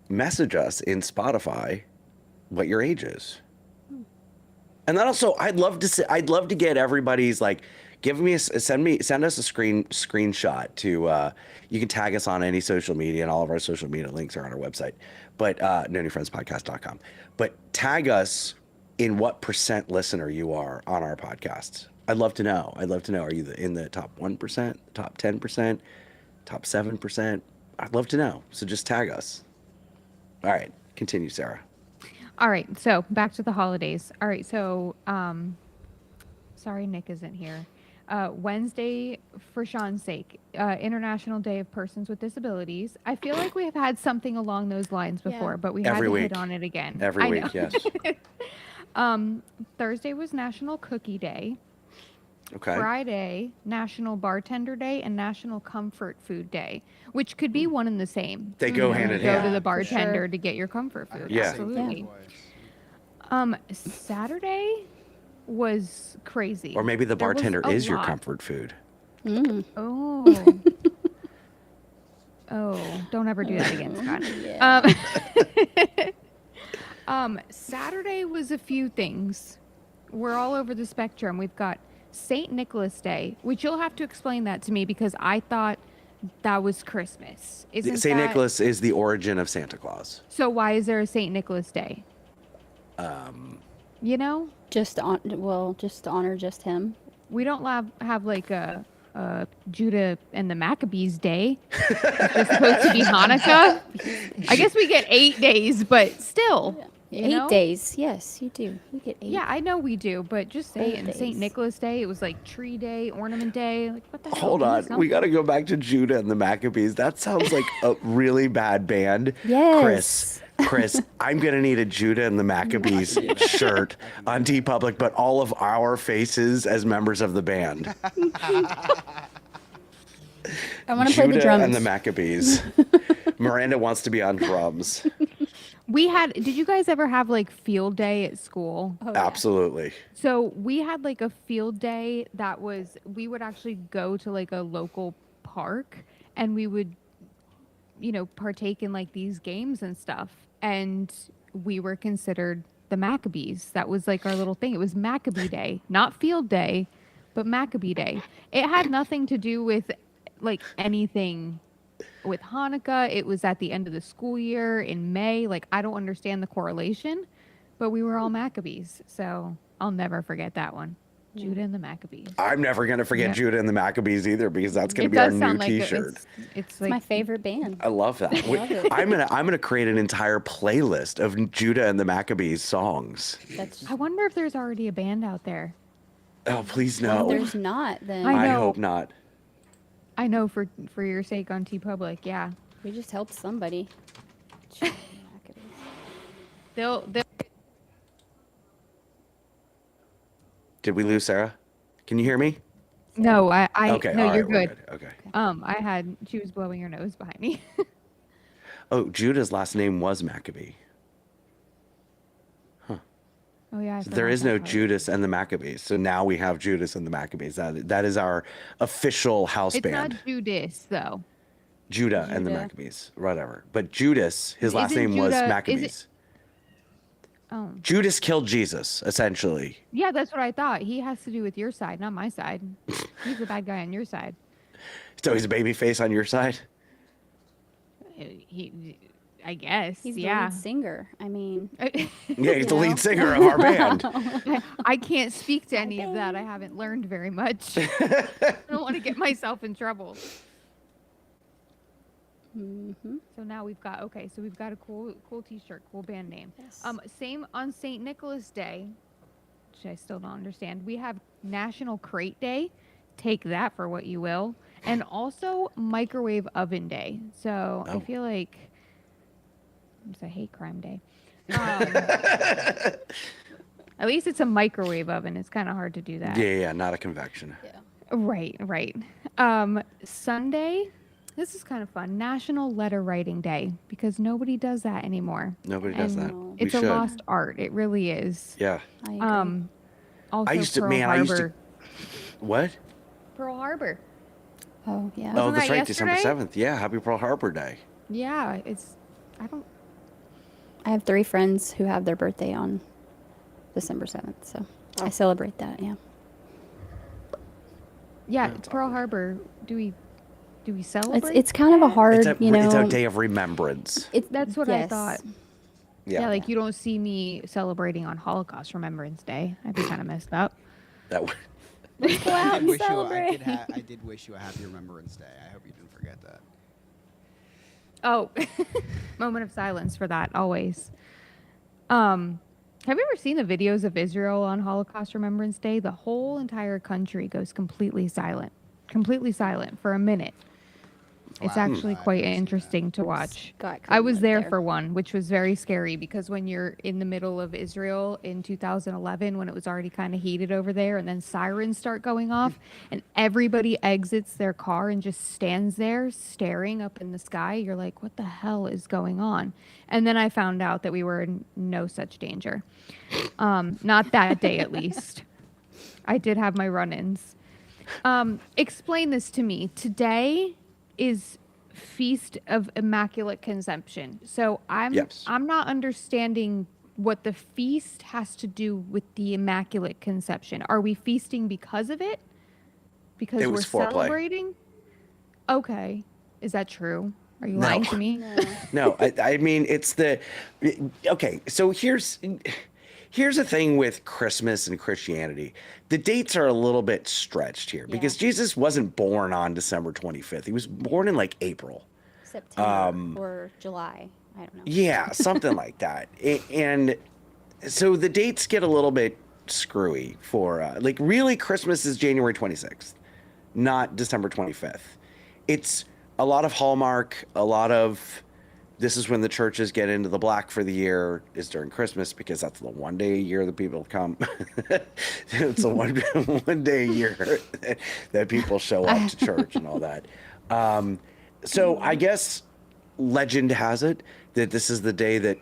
message us in Spotify what your age is. And then also, I'd love to get everybody's like, send us a screenshot to. You can tag us on any social media, and all of our social media links are on our website. But nonewfriendspodcast.com. But tag us in what % listener you are on our podcasts. I'd love to know. Are you in the top 1%, top 10%, top 7%? I'd love to know. So just tag us. All right, continue, Sarah. All right, so back to the holidays. All right, so sorry Nick isn't here. Wednesday, for Sean's sake, International Day of Persons with Disabilities. I feel like we have had something along those lines before, but we Every haven't week. hit on it again. Every I week, know. yes. Thursday was National Cookie Day. Okay. Friday, National Bartender Day, and National Comfort Food Day, which could be one and the same. They go hand in Go hand. to the for bartender sure. to get your comfort food. Yeah. Absolutely. Saturday was crazy. Or maybe the There was bartender a is your lot. comfort food. Oh. Oh, don't ever do that again, Scott. Saturday was a few things. We're all over the spectrum. We've got St. Nicholas Day, which you'll have to explain that to me because I thought that was Christmas. Isn't St. that- Nicholas is the origin of Santa Claus. So why is there a St. Nicholas Day? You know, Just to honor just him. we don't have like a Judah and the Maccabees Day. It's supposed to be Hanukkah. I guess we get 8 days, but still. you 8 know? days. Yes, you do. You get 8. Yeah, I know we do, but just say it. And 8 St. days. Nicholas Day, it was like tree day, ornament day. Like, what the hell? Hold Give me on, we something. got to go back to Judah and the Maccabees. That sounds like a really bad band. Yes. Chris, I'm gonna need a Judah and the Maccabees shirt on TeePublic, but all of our faces as members of the band. I want to play the Judah drums. and the Maccabees. Miranda wants to be on drums. Did you guys ever have like field day at school? Oh, yeah. Absolutely. So we had like a field day that was, we would actually go to like a local park and we would, partake in like these games and stuff. And we were considered the Maccabees. That was like our little thing. It was Maccabee Day, not field day, but Maccabee Day. It had nothing to do with like anything with Hanukkah. It was at the end of the school year in May. Like, I don't understand the correlation, but we were all Maccabees. So I'll never forget that one. Judah and the Maccabees. I'm never gonna forget Yeah. Judah and the Maccabees either because that's gonna It be our does new sound like T-shirt. it's It's like my favorite band. I love that. love it. I'm gonna create an entire playlist of Judah and the Maccabees songs. That's I wonder if there's already a band out there. Oh, please if no. there's not, then I I know. hope not. I know for your sake on TeePublic, yeah. we just helped somebody. They'll Did we lose Sarah? Can you hear me? no, I Okay. no, all you're right, we're good. Okay. She was blowing her nose behind me. Oh, Judah's last name was Maccabee. Oh yeah. I There forgot is that no part. Judas and the Maccabees. So now we have Judas and the Maccabees. That is our official house It's band. not Judas though. Judah and the Judah. Maccabees. Whatever. But Judas, his last Isn't name was Judah- is it- Maccabees. Oh. Judas killed Jesus, essentially. Yeah, that's what I thought. He has to do with your side, not my side. He's the bad guy on your side. So he's a baby face on your side? I guess. He's the yeah. lead singer. I mean, Yeah, he's the You know? lead singer of our band. I can't speak to any of that. I haven't learned very much. I don't want to get myself in trouble. So now we've got a cool T-shirt, cool band name. Yes. Same on St. Nicholas Day, which I still don't understand. We have National Crate Day. Take that for what you will, and also Microwave Oven Day. So I Oh. feel like it's a hate crime day. At least it's a microwave oven. It's kind of hard to do that. Yeah, not a convection. Right. Sunday, this is kind of fun. National Letter Writing Day, because nobody does that anymore. Nobody does And that. no. We It's should. a lost art. It really is. Yeah. I agree. Also I used to, Pearl man, I used to. Harbor. What? Pearl Harbor. Oh yeah. Oh, Wasn't that's that right, December yesterday? 7th. Yeah, happy Pearl Harbor Day. Yeah, I have 3 friends who have their birthday on December 7th, so I celebrate that. Yeah. it's Pearl Harbor. Do we celebrate? It's kind of a hard, It's you our know. day of remembrance. That's what I yes. thought. Yeah. Yeah, like you don't see me celebrating on Holocaust Remembrance Day. I'd be kind of messed up. That would- Go out and I celebrate. did wish you a happy Remembrance Day. I hope you didn't forget that. Oh, moment of silence for that always. Have you ever seen the videos of Israel on Holocaust Remembrance Day? The whole entire country goes completely silent for a minute. It's Wow. actually I quite didn't see that. interesting to watch. God, I couldn't was live there there. for one, which was very scary because when you're in the middle of Israel in 2011, when it was already kind of heated over there, and then sirens start going off, and everybody exits their car and just stands there staring up in the sky, you're like, what the hell is going on? And then I found out that we were in no such danger. Not that day, at least. I did have my run-ins. Explain this to me. Today is Feast of Immaculate Conception. So I'm Yes. not understanding what the feast has to do with the Immaculate Conception. Are we feasting because of it? Because It we're was foreplay. celebrating? Okay. Is that true? Are you No. lying to me? No, I mean it's the okay. So here's the thing with Christmas and Christianity. The dates are a little bit stretched here because Jesus wasn't born on December 25th. He was born in like April. September or July. I don't know. Yeah, something like that. And so the dates get a little bit screwy for like really Christmas is January 26th, not December 25th. It's a lot of Hallmark, a lot of this is when the churches get into the black for the year is during Christmas because that's the one day a year that people come. It's the one day a year that people show up to church and all that. So I guess legend has it that this is the day that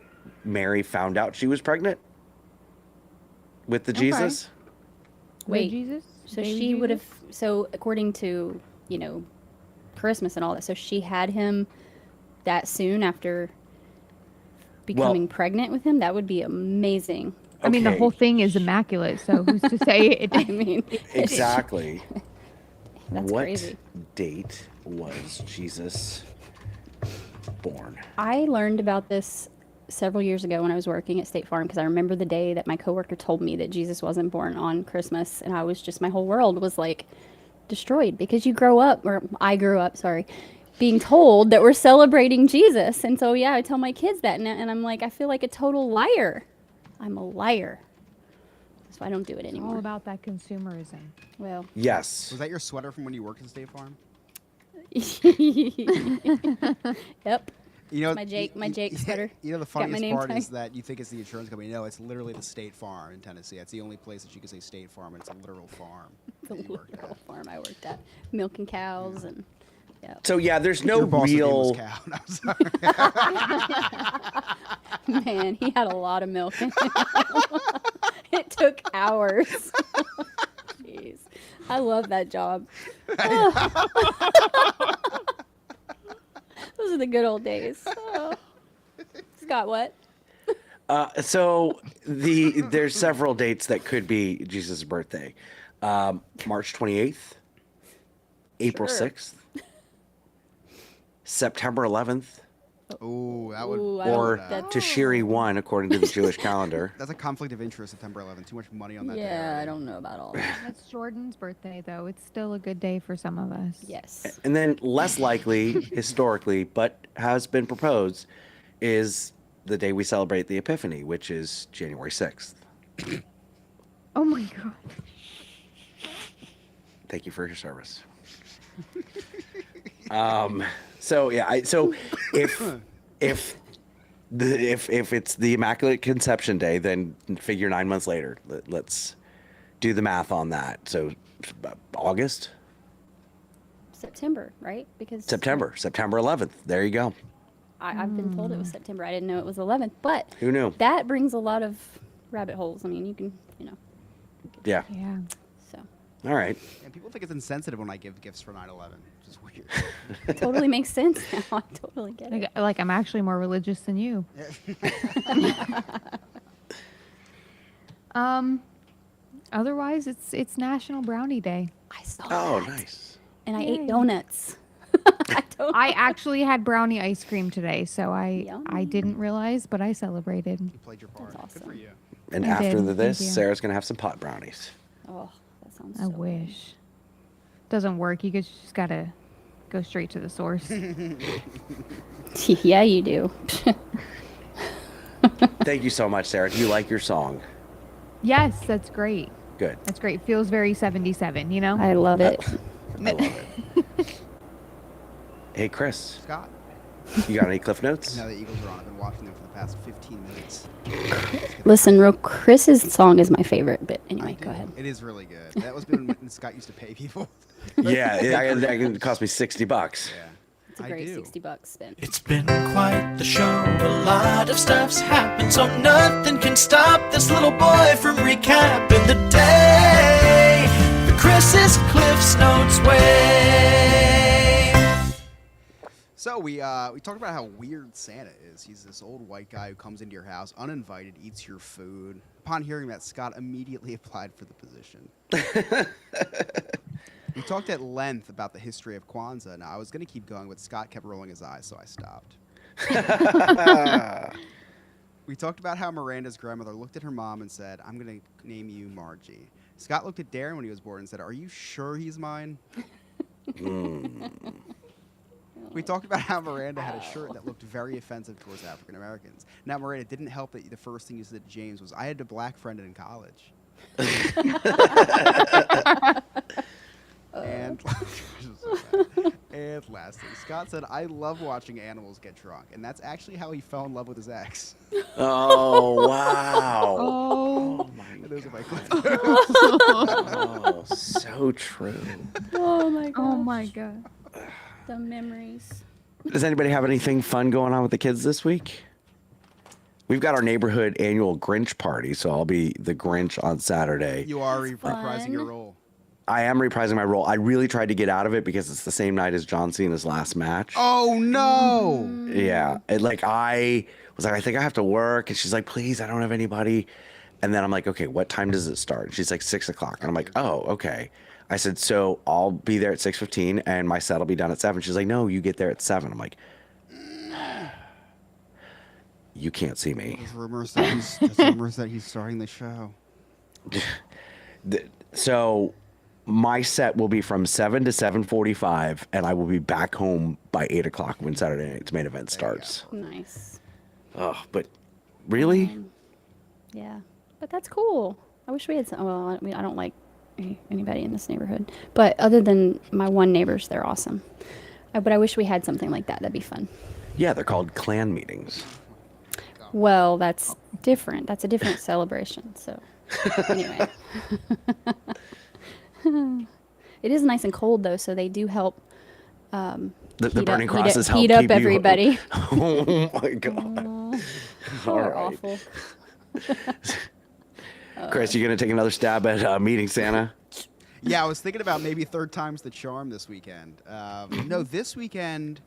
Mary found out she was pregnant with the Jesus. Wait, Jesus? so Baby she would have. Jesus? So according to Christmas and all that, so she had him that soon after becoming pregnant with him. That would be amazing. I mean, the Okay. whole thing is immaculate, so who's to say it? I mean, Exactly. that's What crazy. date was Jesus born? I learned about this several years ago when I was working at State Farm because I remember the day that my coworker told me that Jesus wasn't born on Christmas, and I was just, my whole world was like destroyed because you grow up, or I grew up, sorry, being told that we're celebrating Jesus. And so, yeah, I tell my kids that, and I'm like, I feel like a total liar. I'm a liar. So I don't do it All anymore. about that consumerism. Well, Yes. Was that your sweater from when you worked at State Farm? yep. You know, My Jake sweater. You know, the Got my funniest name part is tag. that you think it's the insurance company. No, it's literally the State Farm in Tennessee. It's the only place that you can say State Farm, and it's a literal farm. The that you worked little at. farm I worked at, milking cows and yeah. So yeah, there's no Your boss's name was real. Cow. No, I'm sorry. Man, he had a lot of milk. It took hours. Jeez, I love that job. Those are the good old days. Oh. Scott, what? So there's several dates that could be Jesus' birthday. March 28th, April Sure. 6th, September 11th, Ooh, that would. Ooh, I or like that. Tashiri 1 according to the Jewish calendar. That's a conflict of interest. September 11th. Too much money on that day. Yeah, I already. don't know about all that. That's Jordan's birthday, though. It's still a good day for some of us. Yes. And then less likely historically, but has been proposed, is the day we celebrate the Epiphany, which is January 6th. Oh my god. Thank you for your service. So yeah, so if it's the Immaculate Conception Day, then figure 9 months later. Let's do the math on that. So August, September, right? Because September 11th. There you go. I've been told it was September. I didn't know it was 11th, but Who knew? that brings a lot of rabbit holes. I mean, you can, Yeah. Yeah. so All right. And people think it's insensitive when I give gifts for 9/11, which is weird. totally makes sense now. I totally get it. Like I'm actually more religious than you. Otherwise, it's National Brownie Day. I saw Oh, that. nice. And I Yay. ate donuts. I actually had brownie ice cream today, so I Yummy. didn't realize, but I celebrated. You played your part. That's Good for awesome. you. And I after did. this, Thank you. Sarah's gonna have some pot brownies. Oh, that sounds I so wish. Doesn't work. You just gotta go straight to the source. good. Yeah, you do. Thank you so much, Sarah. Do you like your song? Yes, that's great. Good. That's great. Feels very 77, you know? I love it. I love it. Hey, Chris, Scott. you got any Cliff Notes? Now the Eagles are on. I've been watching them for the past 15 minutes. Listen, real Chris's song is my favorite, but anyway, go ahead. It is really good. That was when Scott used to pay people. Yeah, it cost me $60. Yeah. It's a I great do. $60 spent. It's been quite the show. A lot of stuff's happened, so nothing can stop this little boy from recapping the day the Chris's Cliff's Notes way. So we talked about how weird Santa is. He's this old white guy who comes into your house uninvited, eats your food. Upon hearing that, Scott immediately applied for the position. We talked at length about the history of Kwanzaa. Now, I was going to keep going, but Scott kept rolling his eyes, so I stopped. We talked about how Miranda's grandmother looked at her mom and said, "I'm going to name you Margie." Scott looked at Darren when he was born and said, "Are you sure he's mine?" We talked about how Miranda had a shirt that looked very offensive towards African Americans. Now, Miranda, it didn't help that the first thing you said to James was, "I had a black friend in college." And lastly, Scott said, "I love watching animals get drunk," and that's actually how he fell in love with his ex. Oh, wow. Oh. My And those are my God. clips. Oh, so true. Oh my god. Oh my god. The memories. Does anybody have anything fun going on with the kids this week? We've got our neighborhood annual Grinch party, so I'll be the Grinch on Saturday. You are That's reprising your fun. role. I am reprising my role. I really tried to get out of it because it's the same night as John Cena's last match. Oh no! Yeah. I was like, I think I have to work. And she's like, please, I don't have anybody. And then I'm like, okay, what time does it start? And she's like, 6 o'clock. And I'm like, oh, okay. I said, so I'll be there at 6:15 and my set will be done at 7. She's like, no, you get there at 7. I'm like, you can't see me. There's rumors that he's starting the show. So my set will be from 7 to 7:45, and I will be back home by 8 o'clock when Saturday night's main event starts. Nice. Oh, but really? Yeah, but that's cool. I wish we had some. Well, I mean, I don't like anybody in this neighborhood, but other than my one neighbors, they're awesome. But I wish we had something like that. That'd be fun. Yeah, they're called clan meetings. Well, that's different. That's a different celebration. So, anyway. It is nice and cold though, so they do help. The heat burning up, crosses help heat up keep you- everybody. Oh my god! All They're right, awful. Chris, you gonna take another stab at meeting Santa? Yeah, I was thinking about maybe third time's the charm this weekend. No, this weekend.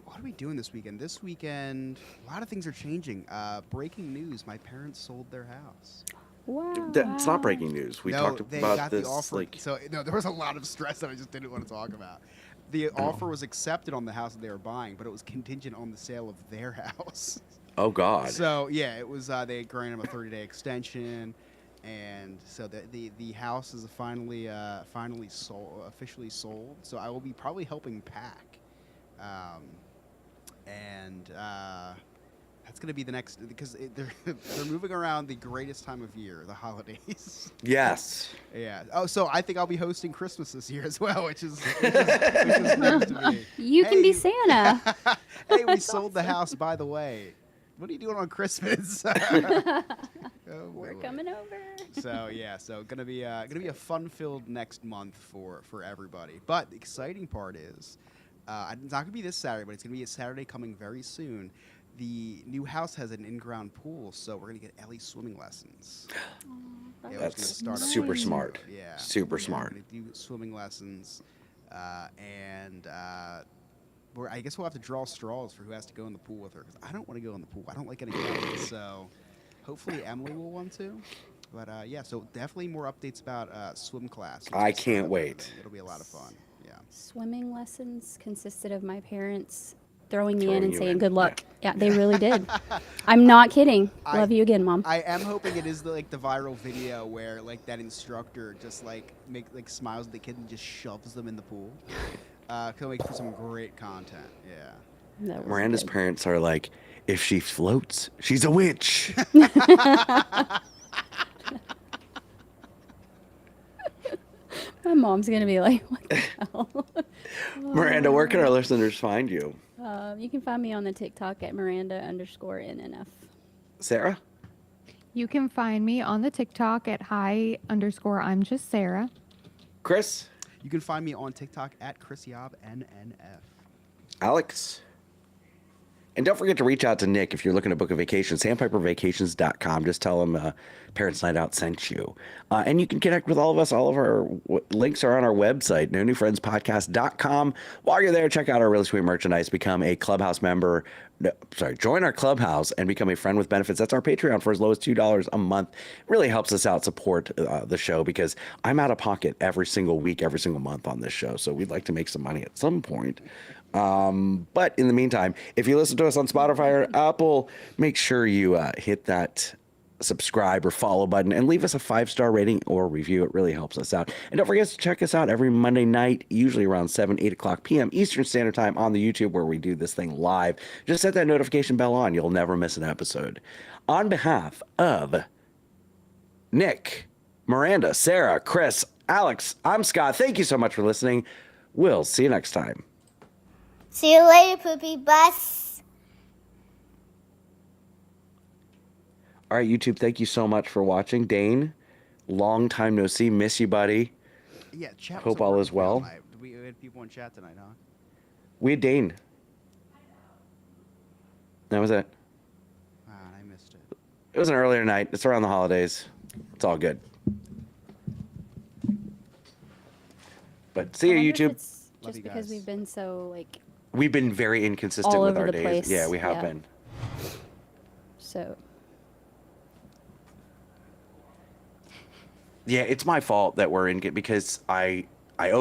What are we doing this weekend? This weekend, a lot of things are changing. Breaking news: my parents sold their house. Wow. That's not breaking news. We talked they about got this. the offer. Like, So no, there was a lot of stress that I just didn't want to talk about. The offer was accepted on the house that they were buying, but it was contingent on the sale of their house. oh god. So yeah, it was. They granted them a 30-day extension, and so the house is finally officially sold. So I will be probably helping pack, and that's gonna be the next because they're moving around the greatest time of year, the holidays. Yes. Yeah. Oh, so I think I'll be hosting Christmas this year as well, which is news to me. You can be Hey. Santa. Hey, we sold the house, by the way. What are you doing on Christmas? Oh, We're boy. coming over. So yeah, so gonna be a fun-filled next month for everybody. But the exciting part is, it's not gonna be this Saturday, but it's gonna be a Saturday coming very soon. The new house has an in-ground pool, so we're gonna get Ellie swimming lessons. Yeah, we're just That's gonna start super her. smart. Yeah, Super yeah, smart. We're gonna do swimming lessons, and I guess we'll have to draw straws for who has to go in the pool with her. Because I don't want to go in the pool. I don't like getting wet. So hopefully Emily will want to. But yeah, so definitely more updates about swim class. which I is can't up wait. and It'll be a lot of fun. Yeah. Swimming lessons consisted of my parents throwing me Throwing in and you saying in, good luck. Yeah, they really did. I'm not kidding. Love you again, Mom. I am hoping it is the viral video where that instructor just smiles at the kid and just shoves them in the pool. Can make for some great content. Yeah. That was Miranda's good. parents are like, if she floats, she's a witch. My mom's gonna be like, what the hell? Miranda, where can our listeners find you? You can find me on the TikTok at Miranda_NNF. Sarah? You can find me on the TikTok at hi_I'm just Sarah. Chris? You can find me on TikTok at ChrisYobNNF. Alex? And don't forget to reach out to Nick if you're looking to book a vacation. sandpipervacations.com. Just tell him Parents Night Out sent you. And you can connect with all of us. All of our links are on our website, nonewfriendspodcast.com. While you're there, check out our really sweet merchandise. Become a Clubhouse member. Join our Clubhouse and become a friend with benefits. That's our Patreon for as low as $2 a month. It really helps us out, support the show, because I'm out of pocket every single week, every single month on this show. So we'd like to make some money at some point. But in the meantime, if you listen to us on Spotify or Apple, make sure you hit that subscribe or follow button and leave us a 5-star rating or review. It really helps us out. And don't forget to check us out every Monday night, usually around 8 o'clock p.m. Eastern Standard Time on the YouTube, where we do this thing live. Just set that notification bell on. You'll never miss an episode. On behalf of Nick, Miranda, Sarah, Chris, Alex, I'm Scott. Thank you so much for listening. We'll see you next time. See you later, Poopy Bus. All right, YouTube, thank you so much for watching. Dane, long time no see. Miss you, buddy. Yeah, chat. Hope all is well. We had people in chat tonight, huh? We had Dane. That was it. Wow, I missed it. It was an earlier night. It's around the holidays. It's all good. But see you, YouTube. It's just because we've been so like We've been very inconsistent all with over our the days. place. Yeah, we have Yeah. been. So Yeah, it's my fault that we're in because I opened